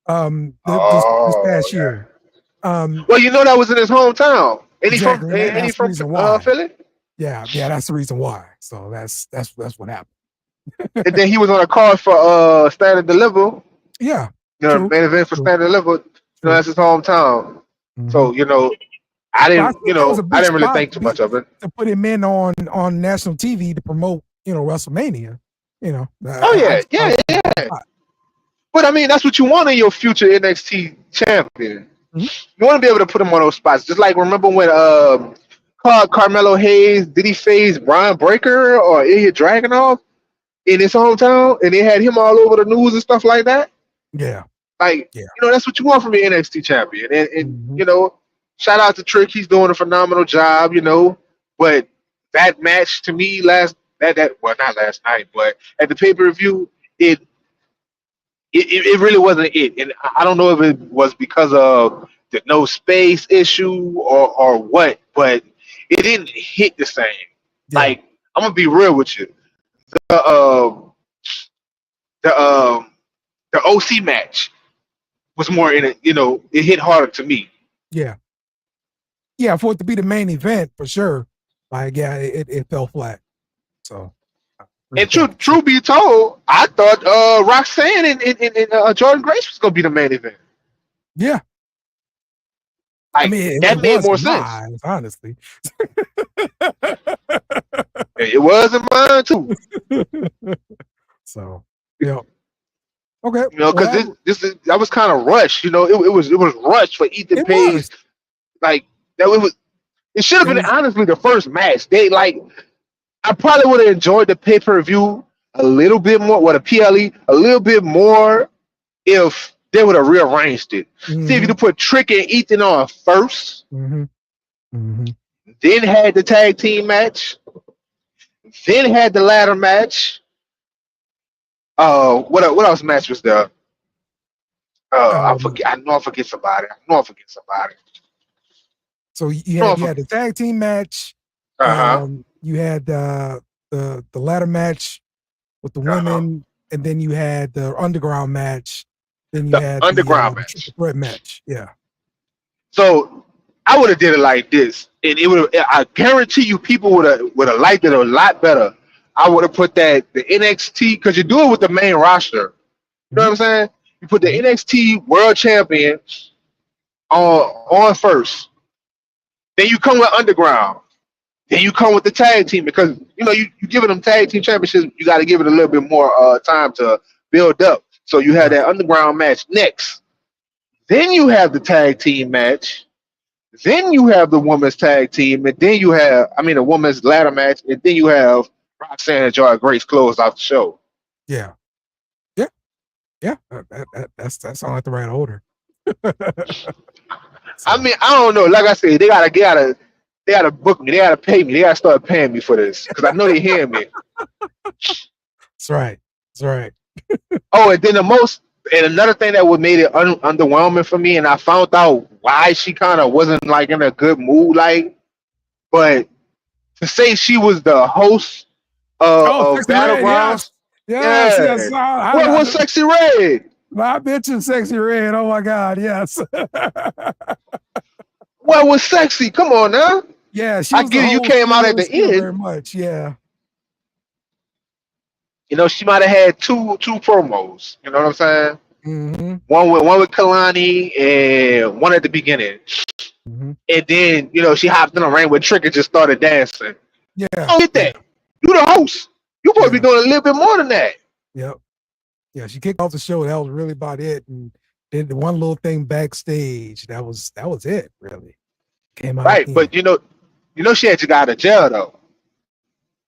this past year. Well, you know, that was in his hometown. And he's from Philly? Yeah, that's the reason why. So that's what happened. And then he was on a card for Stand and Deliver. Yeah. You know, main event for Stand and Deliver. You know, that's his hometown. So, you know, I didn't really think too much of it. To put him in on national TV to promote, you know, WrestleMania, you know. Yeah. But I mean, that's what you want in your future NXT champion. You want to be able to put him on those spots. Just like, remember when Carmelo Hayes, did he face Brian Breaker or Ilya Dragunov in his hometown, and they had him all over the news and stuff like that? Yeah. Like, you know, that's what you want from your NXT champion. And you know, shout out to Trick. He's doing a phenomenal job, you know. But that match to me well, not last night, but at the pay-per-view, it really wasn't it. And I don't know if it was because of the no space issue or what, but it didn't hit the same. Yeah. Like, I'm gonna be real with you. The OC match was more in it, you know, it hit harder to me. Yeah. Yeah, for it to be the main event, for sure. Like, yeah, it fell flat. So, and true be told, I thought Roxanne and Jordan Grace was gonna be the main event. Yeah. Like, I mean, that made more sense. Honestly. It was in mine too. So, yeah. Okay. You know, because that was kind of rushed. You know, it was rushed for Ethan Page. Like, it should have been honestly the first match. I probably would have enjoyed the pay-per-view a little bit more, the PLE a little bit more, if they would have rearranged it. See if you could put Trick and Ethan on first, then had the tag team match, then had the ladder match. What else match was there? I forget. I know I forget somebody. So you had the tag team match. You had the ladder match with the women, and then you had the underground match. Then you had underground the match. Yeah. So I would have did it like this, and it would. I guarantee you, people would have liked it a lot better. I would have put the NXT, because you do it with the main roster. You know what I'm saying? You put the NXT World Champion on first. Then you come with Underground. Then you come with the tag team, because you giving them tag team championships. You got to give it a little bit more time to build up. So you have that Underground match next. Then you have the tag team match. Then you have the women's tag team, and then you have the women's ladder match, and then you have Roxanne and Joy Grace close off the show. Yeah. That sounds like the right order. I don't know. Like I said, they gotta book me. They gotta pay me. They gotta start paying me for this, because I know they hear me. That's right. Oh, and then another thing that would made it underwhelming for me, and I found out why she kind of wasn't like in a good mood, but to say she was the host of Battlegrounds. Yes. What was Sexy Red? I mentioned Sexy Red. Oh my God, yes. What was Sexy? Come on now. Yeah, I get you came out at the end. Very much, yeah. She might have had two promos. You know what I'm saying? One with Kalani and one at the beginning. And then she hopped in the ring with Trick and just started dancing. Yeah, I don't get that. You the host. You supposed to be doing a little bit more than that. Yep. Yeah, she kicked off the show. That was really about it. And did the one little thing backstage. That was it, really. Came out right, but she had to get out of jail though.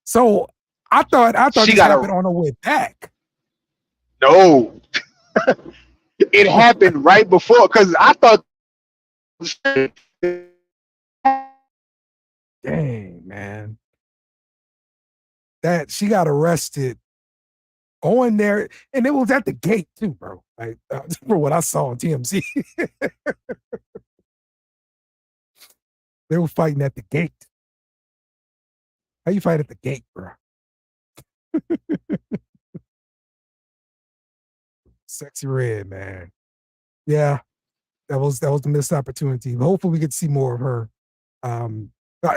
So I thought she happened on her way back. No, it happened right before, because I thought. Dang, man. That she got arrested going there, and it was at the gate too, bro. Like for what I saw on TMZ. They were fighting at the gate. How you fight at the gate, bro? Sexy Red, man. Yeah, that was the missed opportunity. Hopefully, we get to see more of her.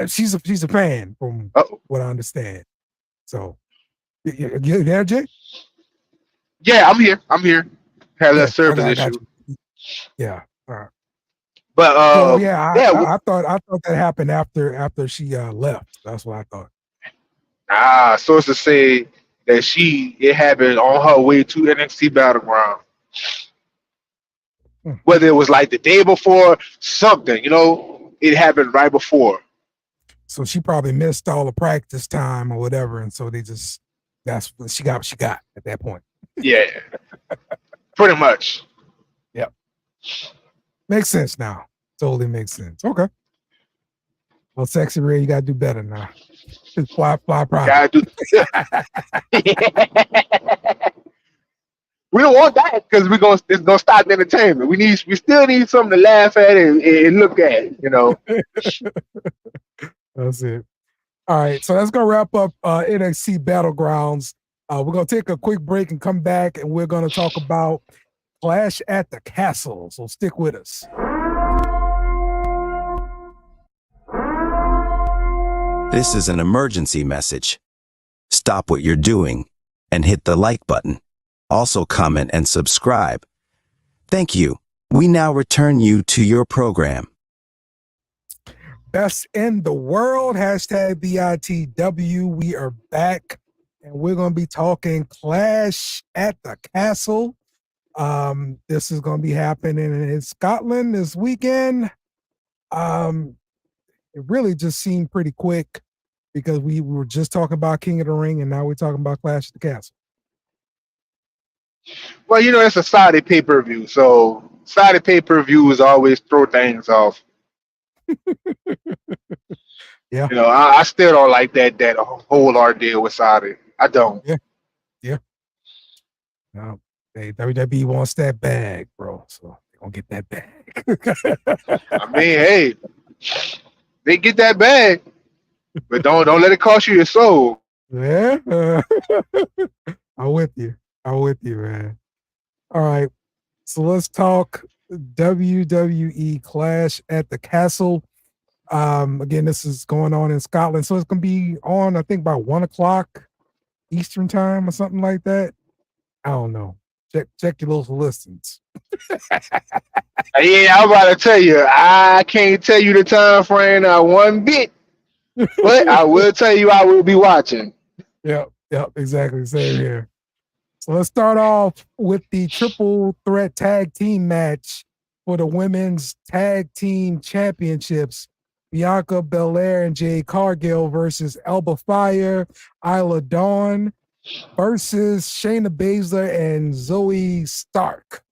She's a fan, from what I understand. So, you there, Jay? Yeah, I'm here. Had a service issue. Yeah. All right. But I thought that happened after she left. That's what I thought. Sources say that it happened on her way to NXT Battleground. Whether it was like the day before, something, it happened right before. So she probably missed all the practice time or whatever, and so that's what she got at that point. Yeah, pretty much. Yep. Makes sense now. Totally makes sense. Okay. Well, Sexy Red, you gotta do better now. Just fly private. We don't want that, because it's gonna stop the entertainment. We still need something to laugh at and look at. That's it. All right, so that's gonna wrap up NXT Battlegrounds. We're gonna take a quick break and come back, and we're gonna talk about Clash at the Castle. So stick with us. This is an emergency message. Stop what you're doing and hit the like button. Also comment and subscribe. Thank you. We now return you to your program. Best in the world, hashtag BITW. We are back, and we're going to be talking Clash at the Castle. This is going to be happening in Scotland this weekend. It really just seemed pretty quick, because we were just talking about King of the Ring, and now we're talking about Clash at the Castle. Well, you know, it's a Saudi pay-per-view, so Saudi pay-per-views always throw things off. Yeah. You know, I still don't like that whole ordeal with Saudi. I don't. Yeah. No, hey, WWE wants that bag, bro. So they're gonna get that bag. I mean, hey, they get that bag, but don't let it cost you your soul. Yeah. I'm with you. Man. All right. So let's talk WWE Clash at the Castle. Again, this is going on in Scotland. So it's gonna be on, I think, by 1 o'clock Eastern time or something like that. I don't know. Check your local listings. Yeah, I'm about to tell you, I can't tell you the time frame not one bit, but I will tell you I will be watching. Yep, exactly. Same here. So let's start off with the triple threat tag team match for the women's tag team championships. Bianca Belair and Jade Cargill versus Alba Fire, Isla Dawn versus Shayna Baszler and Zoe Stark.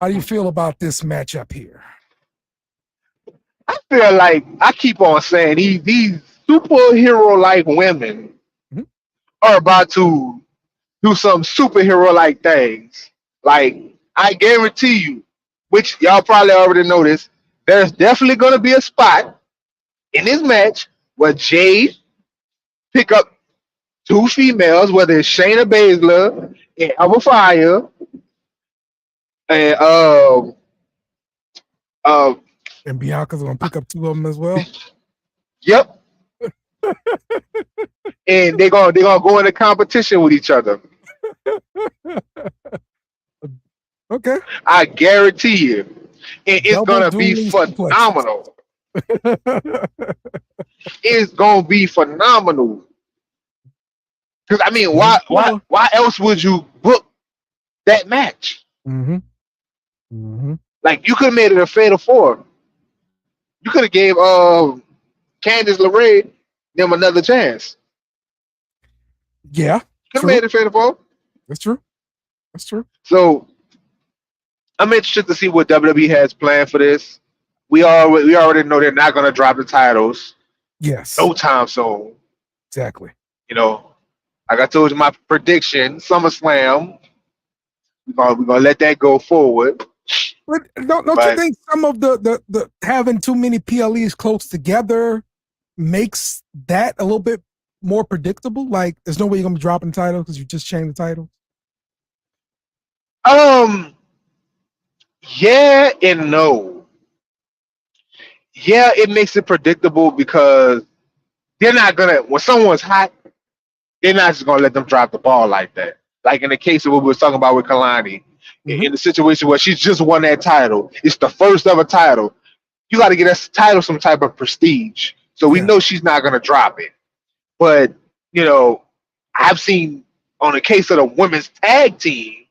How do you feel about this matchup here? I feel like I keep on saying these superhero-like women are about to do some superhero-like things. Like, I guarantee you, which y'all probably already noticed, there's definitely going to be a spot in this match where Jade pick up two females, whether it's Shayna Baszler and Alba Fire, And Bianca's gonna pick up two of them as well. Yep. And they're gonna go into competition with each other. Okay. I guarantee you. And it's Double gonna be phenomenal. It's gonna be phenomenal. Because I mean, why else would you book that match? Like, you could have made it a fatal four. You could have gave Candice LeRae them another chance. Yeah. Could have made it fatal four. That's true. So I'm interested to see what WWE has planned for this. We already know they're not going to drop the titles. Yes. No time soon. Exactly. You know, like I told you, my prediction, SummerSlam. We're gonna let that go forward. But don't you think some of the having too many PLEs close together makes that a little bit more predictable? Like, there's no way you're gonna be dropping the title because you just changed the title. Yeah and no. Yeah, it makes it predictable because they're not gonna, when someone's hot, they're not just gonna let them drop the ball like that. Like in the case of what we were talking about with Kalani, in the situation where she's just won that title, it's the first ever title. You got to get that title some type of prestige. So we know she's not gonna drop it. But you know, I've seen on the case of the women's tag team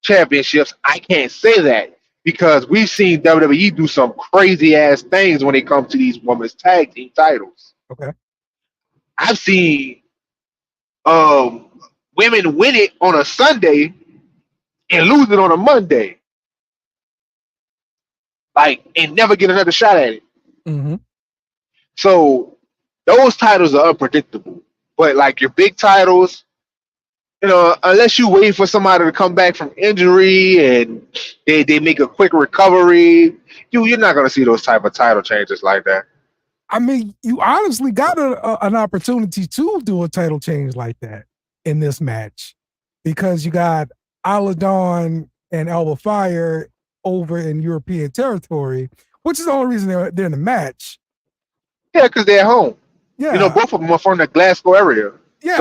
championships, I can't say that because we've seen WWE do some crazy ass things when it comes to these women's tag team titles. Okay. I've seen women win it on a Sunday and lose it on a Monday. Like, and never get another shot at it. So those titles are unpredictable. But like your big titles, you know, unless you wait for somebody to come back from injury and they make a quick recovery, you're not going to see those type of title changes like that. I mean, you honestly got an opportunity to do a title change like that in this match because you got Isla Dawn and Alba Fire over in European territory, which is the only reason they're in the match. Yeah, because they're at home. Yeah, you know, both of them are from the Glasgow area. Yeah,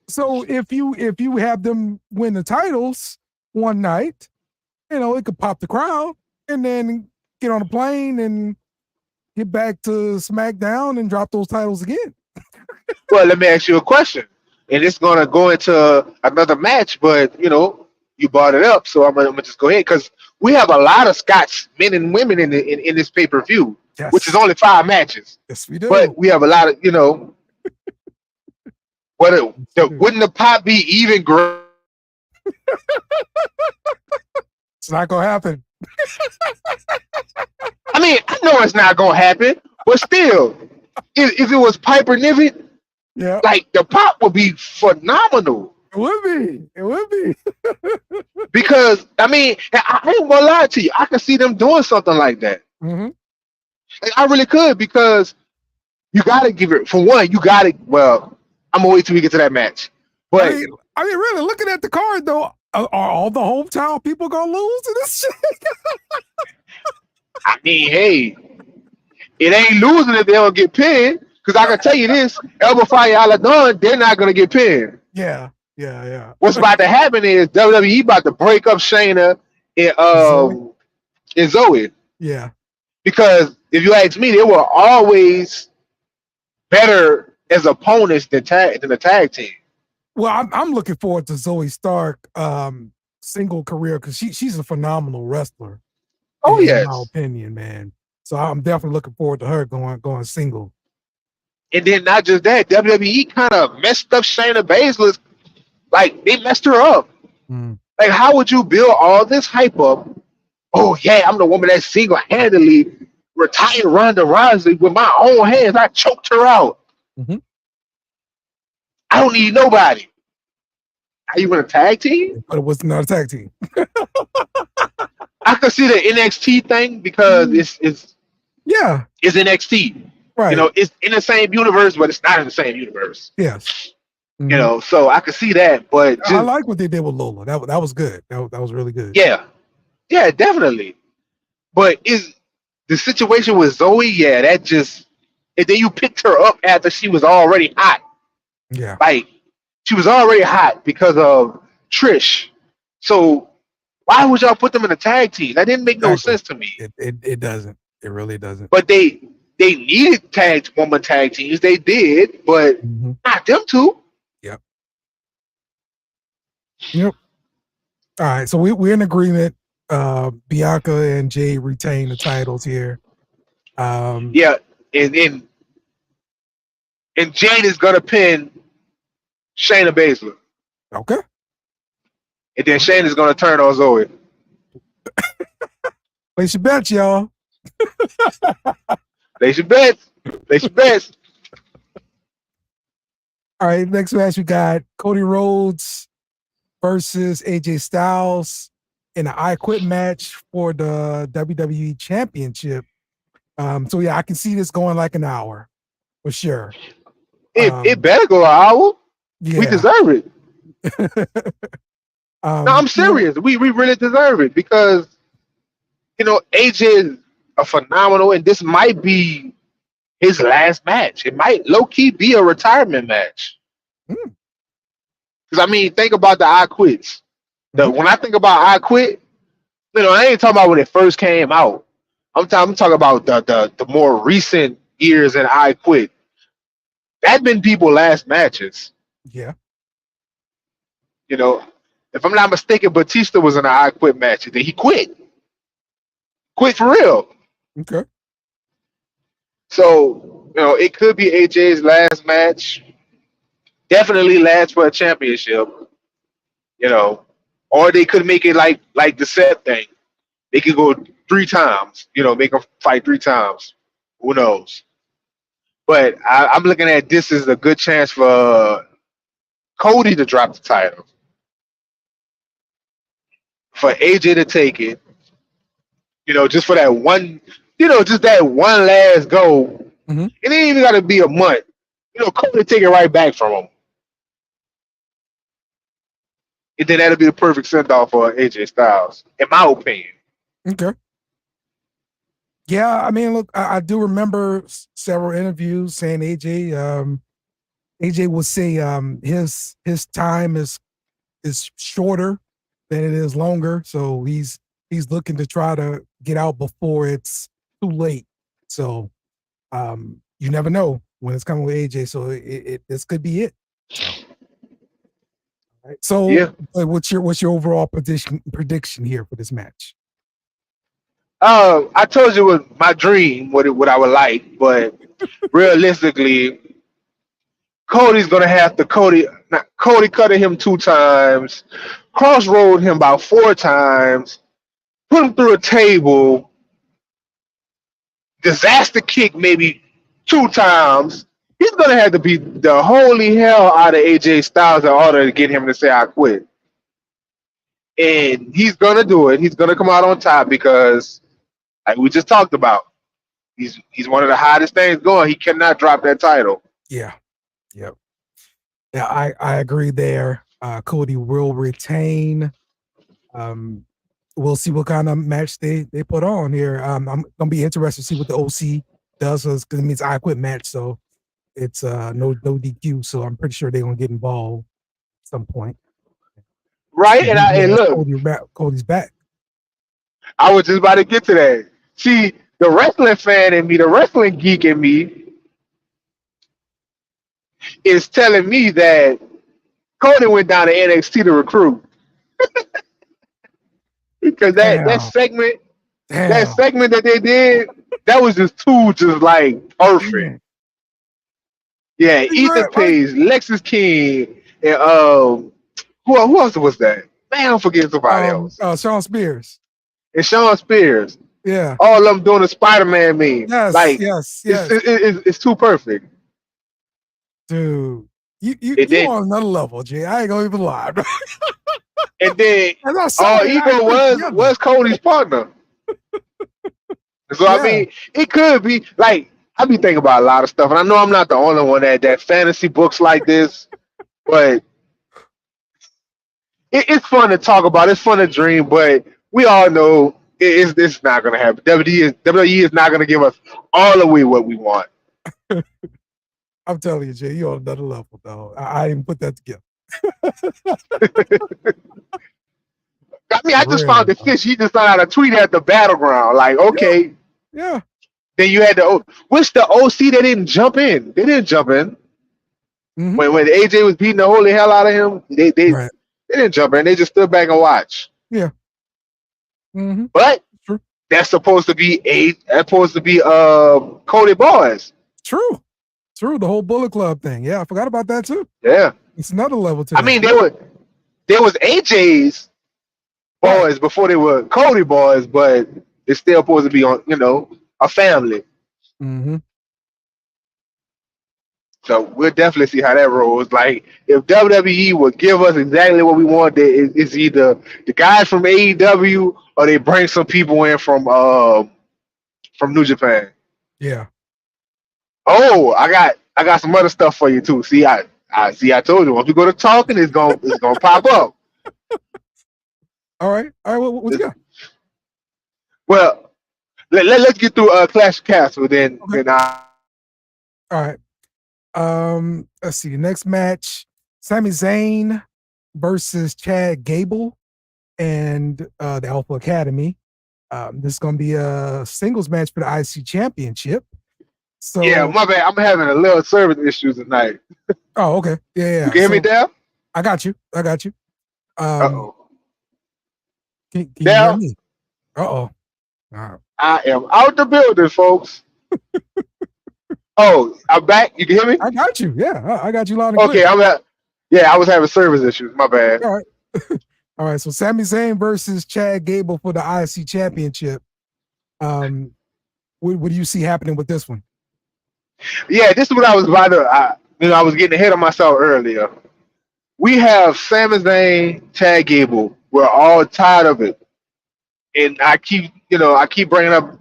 so if you have them win the titles one night, you know, it could pop the crowd and then get on a plane and get back to SmackDown and drop those titles again. Well, let me ask you a question. And it's going to go into another match, but, you know, you brought it up, so I'm gonna just go ahead because we have a lot of Scots men and women in this pay-per-view, which is only 5 matches. Yes, we do. But we have a lot of, you know, wouldn't the pop be even great It's not gonna happen. I mean, I know it's not gonna happen, but still, if it was Piper Niven, Yeah, like the pop would be phenomenal. it would be. It would be. Because I mean, I ain't gonna lie to you, I can see them doing something like that. Mm-hmm. Like, I really could, because you gotta give it, for one, you gotta. Well, I'm gonna wait till we get to that match. But I mean, really, looking at the card though, are all the hometown people gonna lose to this shit? I mean, hey, it ain't losing if they don't get pinned. Because I can tell you this, Elba Fire Aladon, they're not gonna get pinned. Yeah. What's about to happen is WWE about to break up Shayna and Zoe. Yeah. Because if you ask me, they were always better as opponents than the tag team. Well, I'm looking forward to Zoe Stark single career, because she's a phenomenal wrestler. Oh, yes. In my opinion, man. So I'm definitely looking forward to her going single. And then not just that, WWE kind of messed up Shayna Baszler. Like, they messed her up. Mm. Like, how would you build all this hype up? Oh, yeah, I'm the woman that single-handedly retired Ronda Rousey with my own hands. I choked her out. Mm-hmm. I don't need nobody. Are you in a tag team? But it was not a tag team. I could see the NXT thing, because it's NXT. Right. You know, it's in the same universe, but it's not in the same universe. Yes. Mm-hmm. You know, so I could see that. But I like what they did with Lola. That was good. That was really good. Yeah, definitely. But is the situation with Zoe? Yeah, that just. And then you picked her up after she was already hot. Yeah. Like, she was already hot because of Trish. So why would y'all put them in a tag team? That didn't make no sense to me. It doesn't. It really doesn't. But they needed woman tag teams. They did, but not them two. Yep. All right. So we're in agreement. Bianca and Jay retain the titles here. Yeah, and Jade is gonna pin Shayna Baszler. Okay. And then Shayna's gonna turn on Zoe. Place your bets, y'all. Place your bets. Place your bets. All right. Next match we got Cody Rhodes versus AJ Styles in an I Quit match for the WWE Championship. So yeah, I can see this going like an hour for sure. It better go an hour. Yeah. We deserve it. No, I'm serious. We really deserve it, because AJ is a phenomenal, and this might be his last match. It might low key be a retirement match. Because I mean, think about the I Quits. When I think about I Quit, I ain't talking about when it first came out. I'm talking about the more recent years in I Quit. That been people's last matches. Yeah. If I'm not mistaken, Batista was in an I Quit match, and then he quit. Quit for real. Okay. So, it could be AJ's last match. Definitely last for a championship. Or they could make it like the Seth thing. They could go 3 times, make them fight 3 times. Who knows? But I'm looking at this as a good chance for Cody to drop the title. For AJ to take it, just for that one, just that one last go. It ain't even got to be a month. Cody take it right back from him. And then that'll be the perfect send-off for AJ Styles, in my opinion. Okay. Yeah, I mean, look, I do remember several interviews saying AJ would say his time is shorter than it is longer, so he's looking to try to get out before it's too late. So you never know when it's coming with AJ. So this could be it. All right. So yeah. What's your overall prediction here for this match? I told you it was my dream, what I would like, but realistically, Cody's gonna have to Cody cutting him 2 times, crossroad him about 4 times, put him through a table, disaster kick maybe 2 times. He's going to have to beat the holy hell out of AJ Styles in order to get him to say, I quit. And he's going to do it. He's going to come out on top because, like we just talked about, he's one of the hottest things going. He cannot drop that title. Yeah. Yep. Yeah, I agree there. Cody will retain. We'll see what kind of match they put on here. I'm gonna be interested to see what the OC does because it means I quit match, so it's no DQ. So I'm pretty sure they're gonna get involved at some point. Right, and look, Cody's back. I was just about to get to that. See, the wrestling fan in me, the wrestling geek in me, is telling me that Cody went down to NXT to recruit. Because that segment that they did, that was just like perfect. Yeah, Ethan Page, Lexis King, and who else was that? Man, I'm forgetting somebody else. Sean Spears. And Sean Spears. Yeah. All of them doing a Spider-Man meme. Yes, like, yes. It's too perfect. Dude, you on another level, Jay. I ain't gonna even lie, bro. And then Ego was Cody's partner. So I mean, it could be like I be thinking about a lot of stuff, and I know I'm not the only one that fantasy books like this, but it's fun to talk about. It's fun to dream, but we all know it's not gonna happen. WWE is not gonna give us all the way what we want. I'm telling you, Jay, you're on another level, though. I didn't put that together. I mean, I just found the fish. He just found out a tweet at the battleground. Like, okay. Yeah. Then you had which the OC that didn't jump in. They didn't jump in. Mm-hmm. When AJ was beating the holy hell out of him, they didn't jump in. They just stood back and watched. Yeah. Mm-hmm. But that's supposed to be Cody Boys. True. The whole Bullet Club thing. Yeah, I forgot about that too. Yeah. It's another level to I mean, there was AJ's boys before they were Cody boys, but it's still supposed to be on, a family. Mm-hmm. So we'll definitely see how that rolls. Like, if WWE would give us exactly what we want, it's either the guys from AEW or they bring some people in from New Japan. Yeah. Oh, I got some other stuff for you too. See, I told you once we go to talking, it's gonna pop up. All right. What you got? Well, let's get through Clash of Castle, then. Okay. All right. Let's see. The next match: Sami Zayn versus Chad Gable and the Alpha Academy. This is gonna be a singles match for the IC Championship. So yeah, my bad. I'm having a little service issues tonight. Oh, okay. Yeah. You can hear me, Dale? I got you. Uh-oh. Can you hear me? Uh-oh. I am out the building, folks. Oh, I'm back. You can hear me? I got you. Yeah, I got you loud and clear. Okay, I was having service issues. My bad. All right. All right, so Sami Zayn versus Chad Gable for the IC Championship. What do you see happening with this one? Yeah, this is what I was about to. I was getting ahead of myself earlier. We have Sami Zayn, Chad Gable. We're all tired of it, and I keep bringing up.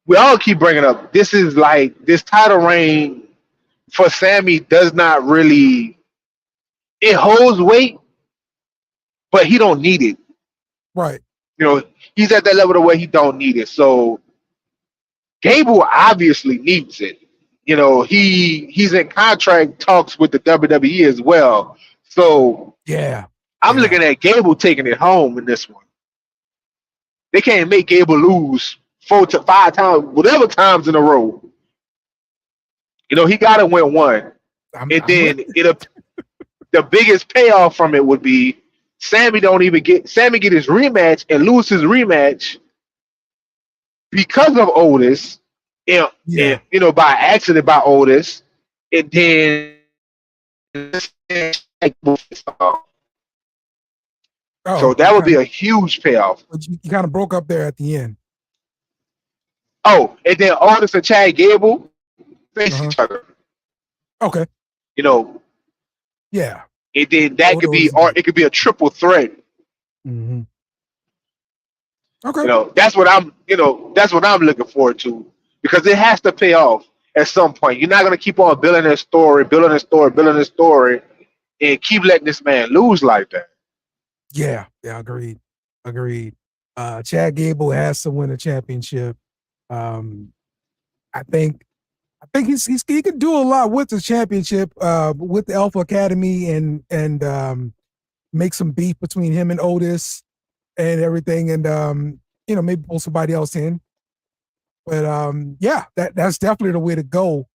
We all keep bringing up. This is like this title reign for Sami does not really. It holds weight, but he don't need it. Right. He's at that level to where he don't need it. So Gable obviously needs it. He's in contract talks with the WWE as well. So I'm looking at Gable taking it home in this one. They can't make Gable lose 4 to 5 times, whatever times in a row. He got to win one. The biggest payoff from it would be Sami get his rematch and lose his rematch because of Otis. And, by accident by Otis, and then Oh, So that would be a huge payoff. But you kind of broke up there at the end. Oh, and then Otis and Chad Gable face each other. Okay. You know. Yeah. And then that could be, or it could be a triple threat. Mm-hmm. Okay. You know, that's what I'm looking forward to, because it has to pay off at some point. You're not gonna keep on building this story, and keep letting this man lose like that. Yeah, agreed. Chad Gable has to win a championship. I think he could do a lot with the championship, with the Alpha Academy, and make some beef between him and Otis and everything, and maybe pull somebody else in. But yeah, that's definitely the way to go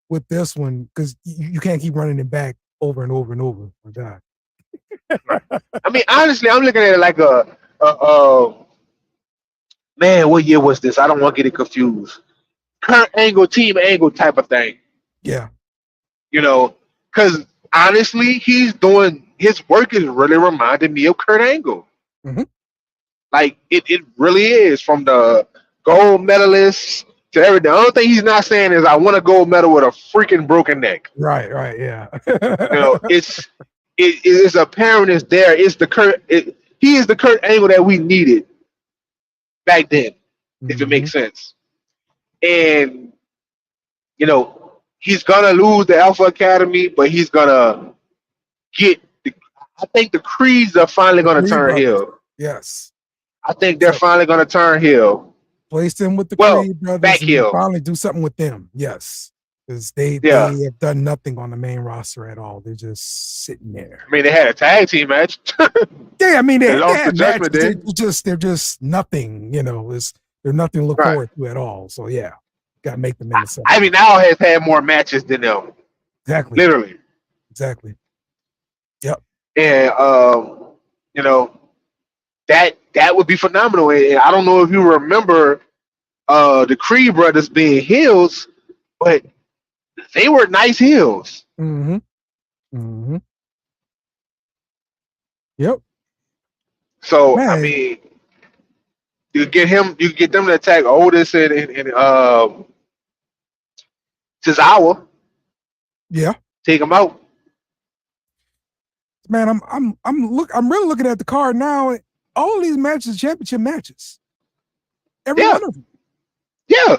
with this one, because you can't keep running it back over and over and over. My God. I mean, honestly, I'm looking at it like man, what year was this? I don't want to get it confused. Kurt Angle, Team Angle type of thing. Yeah. You know, because honestly, his work is really reminding me of Kurt Angle. Mm-hmm. Like, it really is, from the gold medalists to everything. The only thing he's not saying is, I want a gold medal with a freaking broken neck. Right, yeah. It is apparent it's there. It's the Kurt. He is the Kurt Angle that we needed back then, if it makes sense. And he's gonna lose the Alpha Academy, but he's gonna get. I think the Creeds are finally gonna turn heel. Yes, I think they're finally gonna turn heel. Place them with the Creed brothers. Back heel. Finally do something with them. Yes. Because they have done nothing on the main roster at all. They're just sitting there. I mean, they had a tag team match. Yeah, I mean, they lost had the Judgment matches. They're just nothing. They're nothing to look forward to at all. So yeah, got to make them into something. I mean, now has had more matches than them. Exactly. Literally. Exactly. Yep. And that would be phenomenal. And I don't know if you remember the Creed brothers being heels, but they were nice heels. Mm-hmm. Mm-hmm. Yep. So man. I mean, you get them to attack Otis and Tozawa. Yeah. Take them out. Man, I'm really looking at the card now. All of these matches are championship matches. Every one of them. Yeah.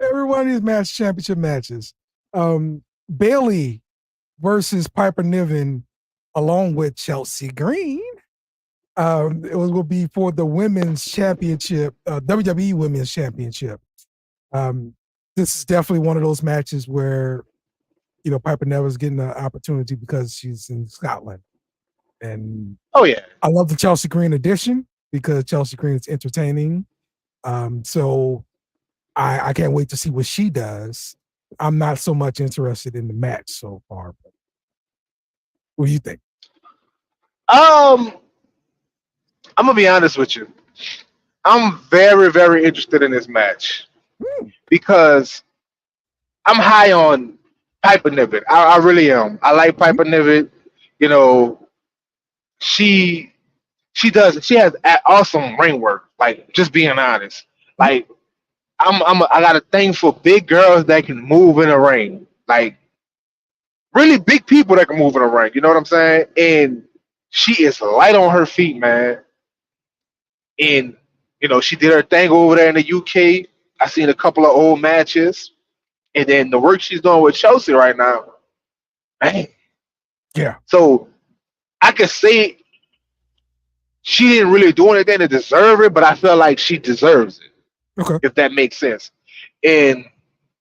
Every one of these championship matches. Bayley versus Piper Niven, along with Chelsea Green. It will be for the women's championship, WWE Women's Championship. This is definitely one of those matches where, Piper Niven's getting an opportunity because she's in Scotland. And I love the Chelsea Green edition because Chelsea Green is entertaining. So I can't wait to see what she does. I'm not so much interested in the match so far. But what do you think? I'm gonna be honest with you. I'm very, very interested in this match because I'm high on Piper Niven. I really am. I like Piper Niven. She has awesome ring work. Like, just being honest. Like, I got a thing for big girls that can move in a ring. Like, really big people that can move in a ring. You know what I'm saying? And she is light on her feet, man. And she did her thing over there in the UK. I seen a couple of old matches, and then the work she's doing with Chelsea right now, man. Yeah. So I could say she didn't really do anything to deserve it, but I feel like she deserves it. Okay. If that makes sense. And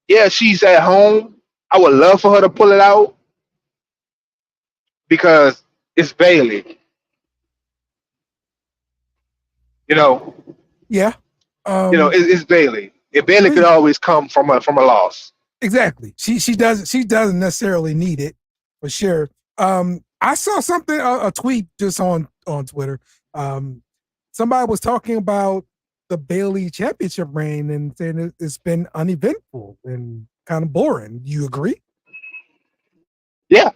yeah, she's at home. I would love for her to pull it out because it's Bayley. Yeah. It's Bayley. And Bayley could always come from a loss. Exactly. She doesn't necessarily need it, for sure. I saw something, a tweet just on Twitter. Somebody was talking about the Bayley championship reign and saying it's been uneventful and kind of boring. Do you agree? Yeah.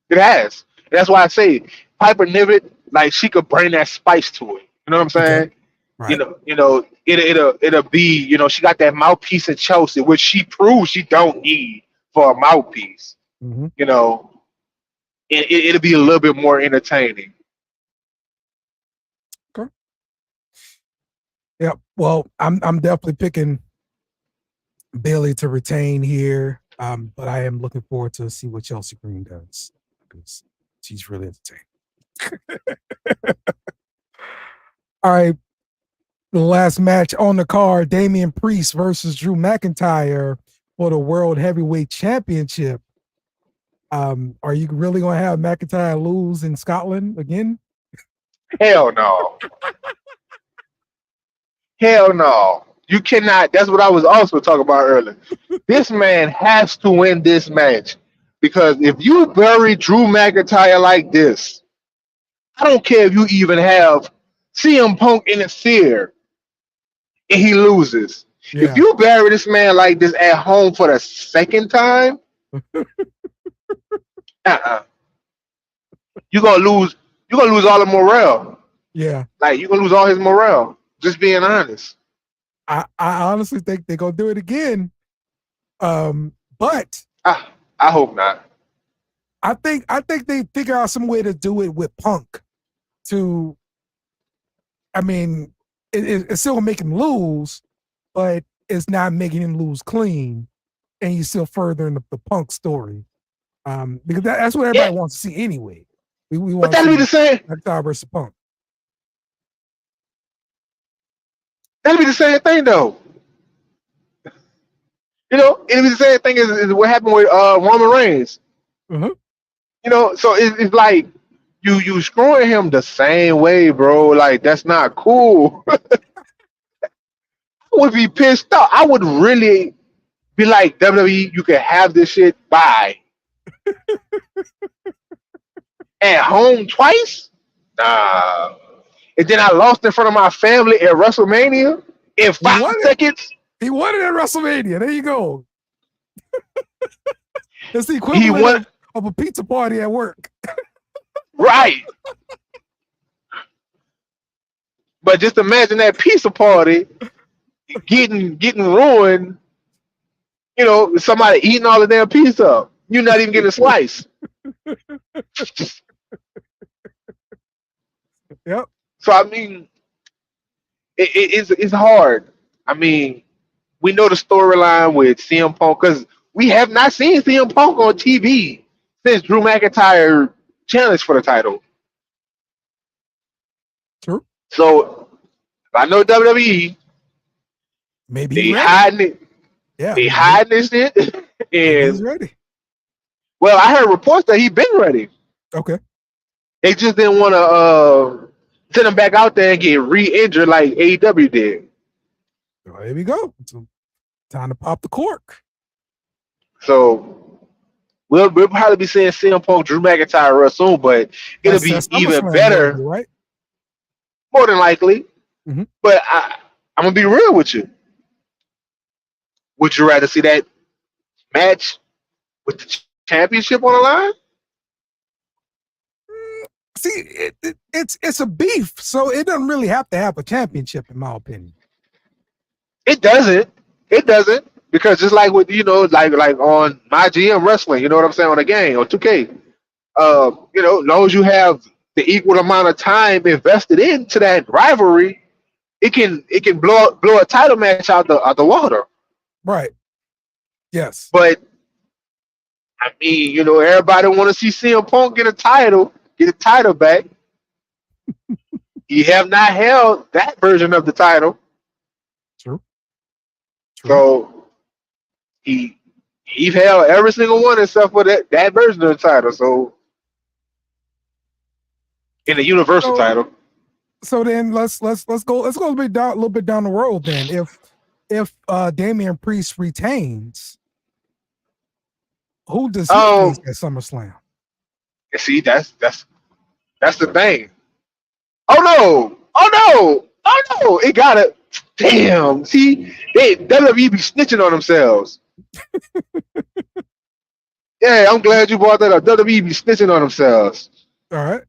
It has. And that's why I say Piper Niven, like she could bring that spice to it. You know what I'm saying? Okay. Right. It'll be, she got that mouthpiece in Chelsea, which she proves she don't need for a mouthpiece. Mm-hmm. It'll be a little bit more entertaining. Okay. Yeah. Well, I'm definitely picking Bailey to retain here. But I am looking forward to see what Chelsea Green does because she's really entertaining. All right. The last match on the card, Damian Priest versus Drew McIntyre for the World Heavyweight Championship. Are you really going to have McIntyre lose in Scotland again? Hell no. Hell no. You cannot. That's what I was also talking about earlier. This man has to win this match because if you bury Drew McIntyre like this, I don't care if you even have CM Punk interfere and he loses. Yeah. If you bury this man like this at home for the second time, you're gonna lose all the morale. Yeah. Like you're gonna lose all his morale. Just being honest. I honestly think they're gonna do it again. But I hope not. I think they figure out some way to do it with Punk. It's still gonna make him lose, but it's not making him lose clean, and you still furthering the Punk story. Because that's what everybody wants to see anyway. We want that'll be the same. McIntyre versus Punk. That'll be the same thing though. It'll be the same thing as what happened with Roman Reigns. Mm-hmm. So it's like you screwing him the same way, bro. Like that's not cool. I would be pissed off. I would really be like, WWE, you can have this shit. Bye. At home twice? Nah. And then I lost in front of my family at WrestleMania in 5 seconds. He won it at WrestleMania. There you go. It's the equivalent of a pizza party at work. Right. But just imagine that pizza party getting ruined. Somebody eating all the damn pizza up. You're not even getting a slice. Yep. So I mean, it's hard. I mean, we know the storyline with CM Punk because we have not seen CM Punk on TV since Drew McIntyre challenged for the title. True. So I know WWE. Maybe they hiding it. Yeah. They hiding this shit. And he's ready. Well, I heard reports that he's been ready. Okay. They just didn't want to send him back out there and get re-injured like AEW did. Well, there we go. So, time to pop the cork. So we'll probably be seeing CM Punk, Drew McIntyre real soon, but it'll be even better, right? More than likely. Mm-hmm. But I'm gonna be real with you. Would you rather see that match with the championship on the line? See, it's a beef, so it doesn't really have to have a championship, in my opinion. It doesn't. It doesn't. Because just like with, like on My GM Wrestling, you know what I'm saying, on the game, on 2K, as long as you have the equal amount of time invested into that rivalry, it can blow a title match out the water. Right. Yes. But I mean, everybody want to see CM Punk get a title back. He have not held that version of the title. True. So he held every single one except for that version of the title. So in the Universal title. So then let's go a little bit down the road then. If Damian Priest retains, who does he face at SummerSlam? See, that's the thing. Oh no! It got it. Damn. See, WWE be snitching on themselves. Yeah, I'm glad you brought that up. WWE be snitching on themselves. All right.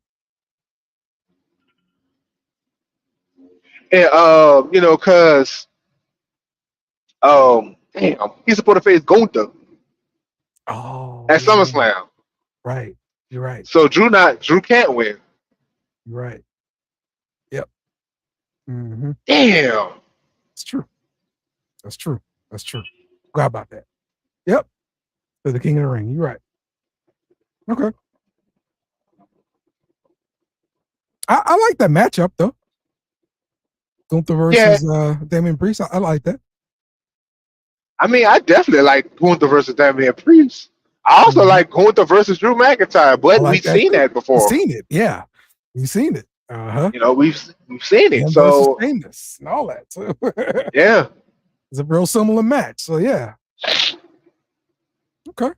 And you know, cause damn, he's supposed to face Gunther Oh, at yeah. SummerSlam. Right. You're right. So Drew can't win. You're right. Yep. Mm-hmm. Damn. It's true. That's true. That's true. Forgot about that. Yep. For the King of the Ring. You're right. Okay. I like that matchup though. Gunther versus Damian Priest. I like that. I mean, I definitely like Gunther versus Damian Priest. I also like Gunther versus Drew McIntyre, but like we've seen that before. We've seen it, yeah. We've seen it. Uh-huh. You know, we've seen it. Him so versus Sheamus and all that. So yeah. It's a real similar match. So yeah. Okay.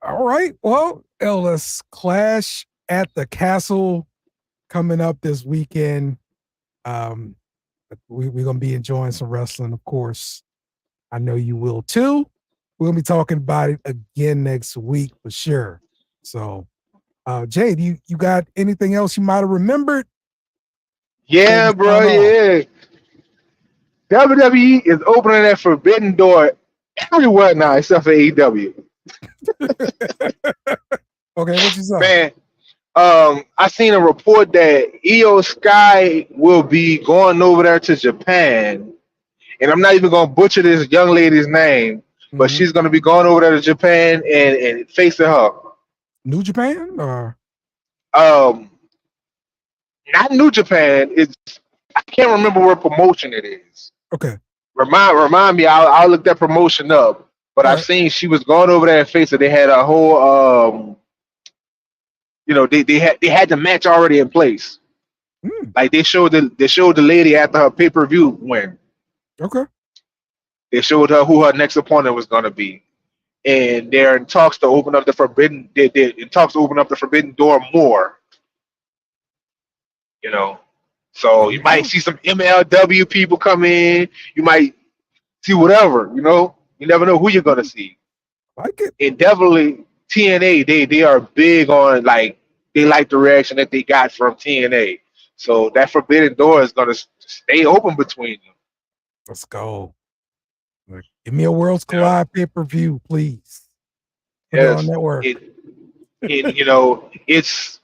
All right. Well, let's Clash at the Castle coming up this weekend. We're gonna be enjoying some wrestling, of course. I know you will too. We're gonna be talking about it again next week for sure. So Jay, you got anything else you might have remembered? Yeah, bro, yeah. WWE is opening that forbidden door everywhere now except for AEW. Okay, what you saw? Man, I seen a report that Io Sky will be going over there to Japan, and I'm not even gonna butcher this young lady's name, but she's gonna be going over there to Japan and facing her. New Japan or not New Japan. It's I can't remember what promotion it is. Okay. Remind me. I'll look that promotion up. But I've seen she was going over there and facing. They had a whole you know, they had the match already in place. Like they showed the lady after her pay-per-view win. Okay. They showed her who her next opponent was gonna be. And they're in talks to open up the forbidden door more. You know. So you might see some MLW people come in, you might see whatever, you know. You never know who you're gonna see. Like it. And definitely TNA, they are big on they like the reaction that they got from TNA. So that forbidden door is gonna stay open between them. Let's go. Like, give me a Worlds Collide pay-per-view, please. Yes. On network. You know, it's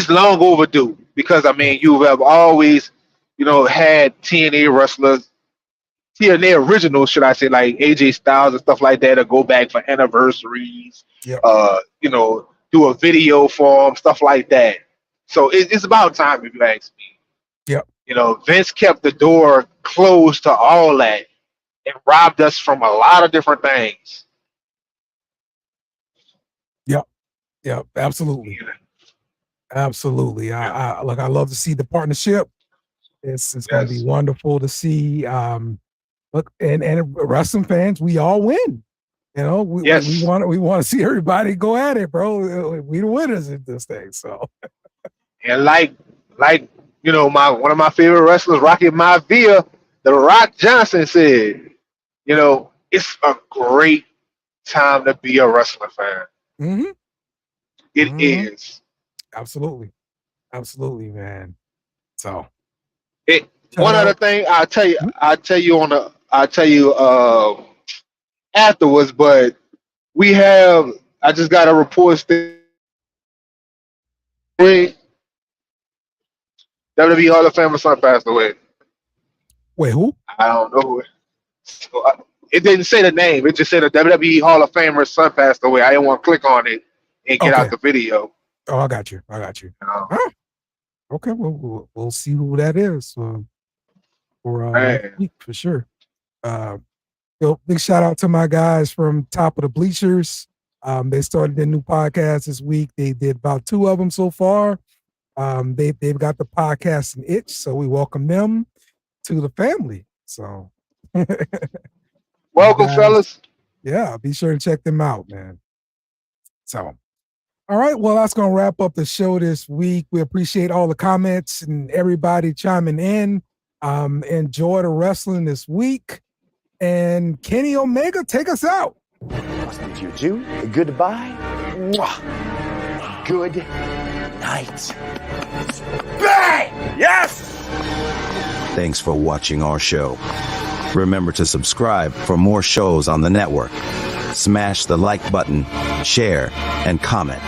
long overdue because I mean you have always, you know, had TNA wrestlers, TNA originals, should I say, like AJ Styles and stuff like that, to go back for anniversaries. Yep. You know, do a video for them, stuff like that. So it's about time, if you ask me. Yep. You know, Vince kept the door closed to all that and robbed us from a lot of different things. Yep. Absolutely. Absolutely. I love to see the partnership. It's going to be wonderful to see. Look, and wrestling fans, we all win. You know, we want to see everybody go at it, bro. We the winners in this thing. So, and like you know, one of my favorite wrestlers, Rocky Maivia, The Rock Johnson, said, you know, it's a great time to be a wrestling fan. Mm-hmm. It is. Absolutely, man. So, one other thing I'll tell you afterwards, but I just got a report WWE Hall of Famer son passed away. Wait, who? I don't know who. So it didn't say the name. It just said a WWE Hall of Famer son passed away. I didn't want to click on it and get out the video. Oh, I got you. Okay, well, we'll see who that is for sure. Big shout out to my guys from Top of the Bleachers. They started their new podcast this week. They did about 2 of them so far. They've got the podcasting itch, so we welcome them to the family. So, welcome, fellas. Yeah, be sure to check them out, man. So, all right, well, that's going to wrap up the show this week. We appreciate all the comments and everybody chiming in. Enjoy the wrestling this week. And Kenny Omega, take us out. listening to you too. Goodbye. Mwah. Good night. Bang! Yes! Thanks for watching our show. Remember to subscribe for more shows on the network. Smash the like button, share, and comment.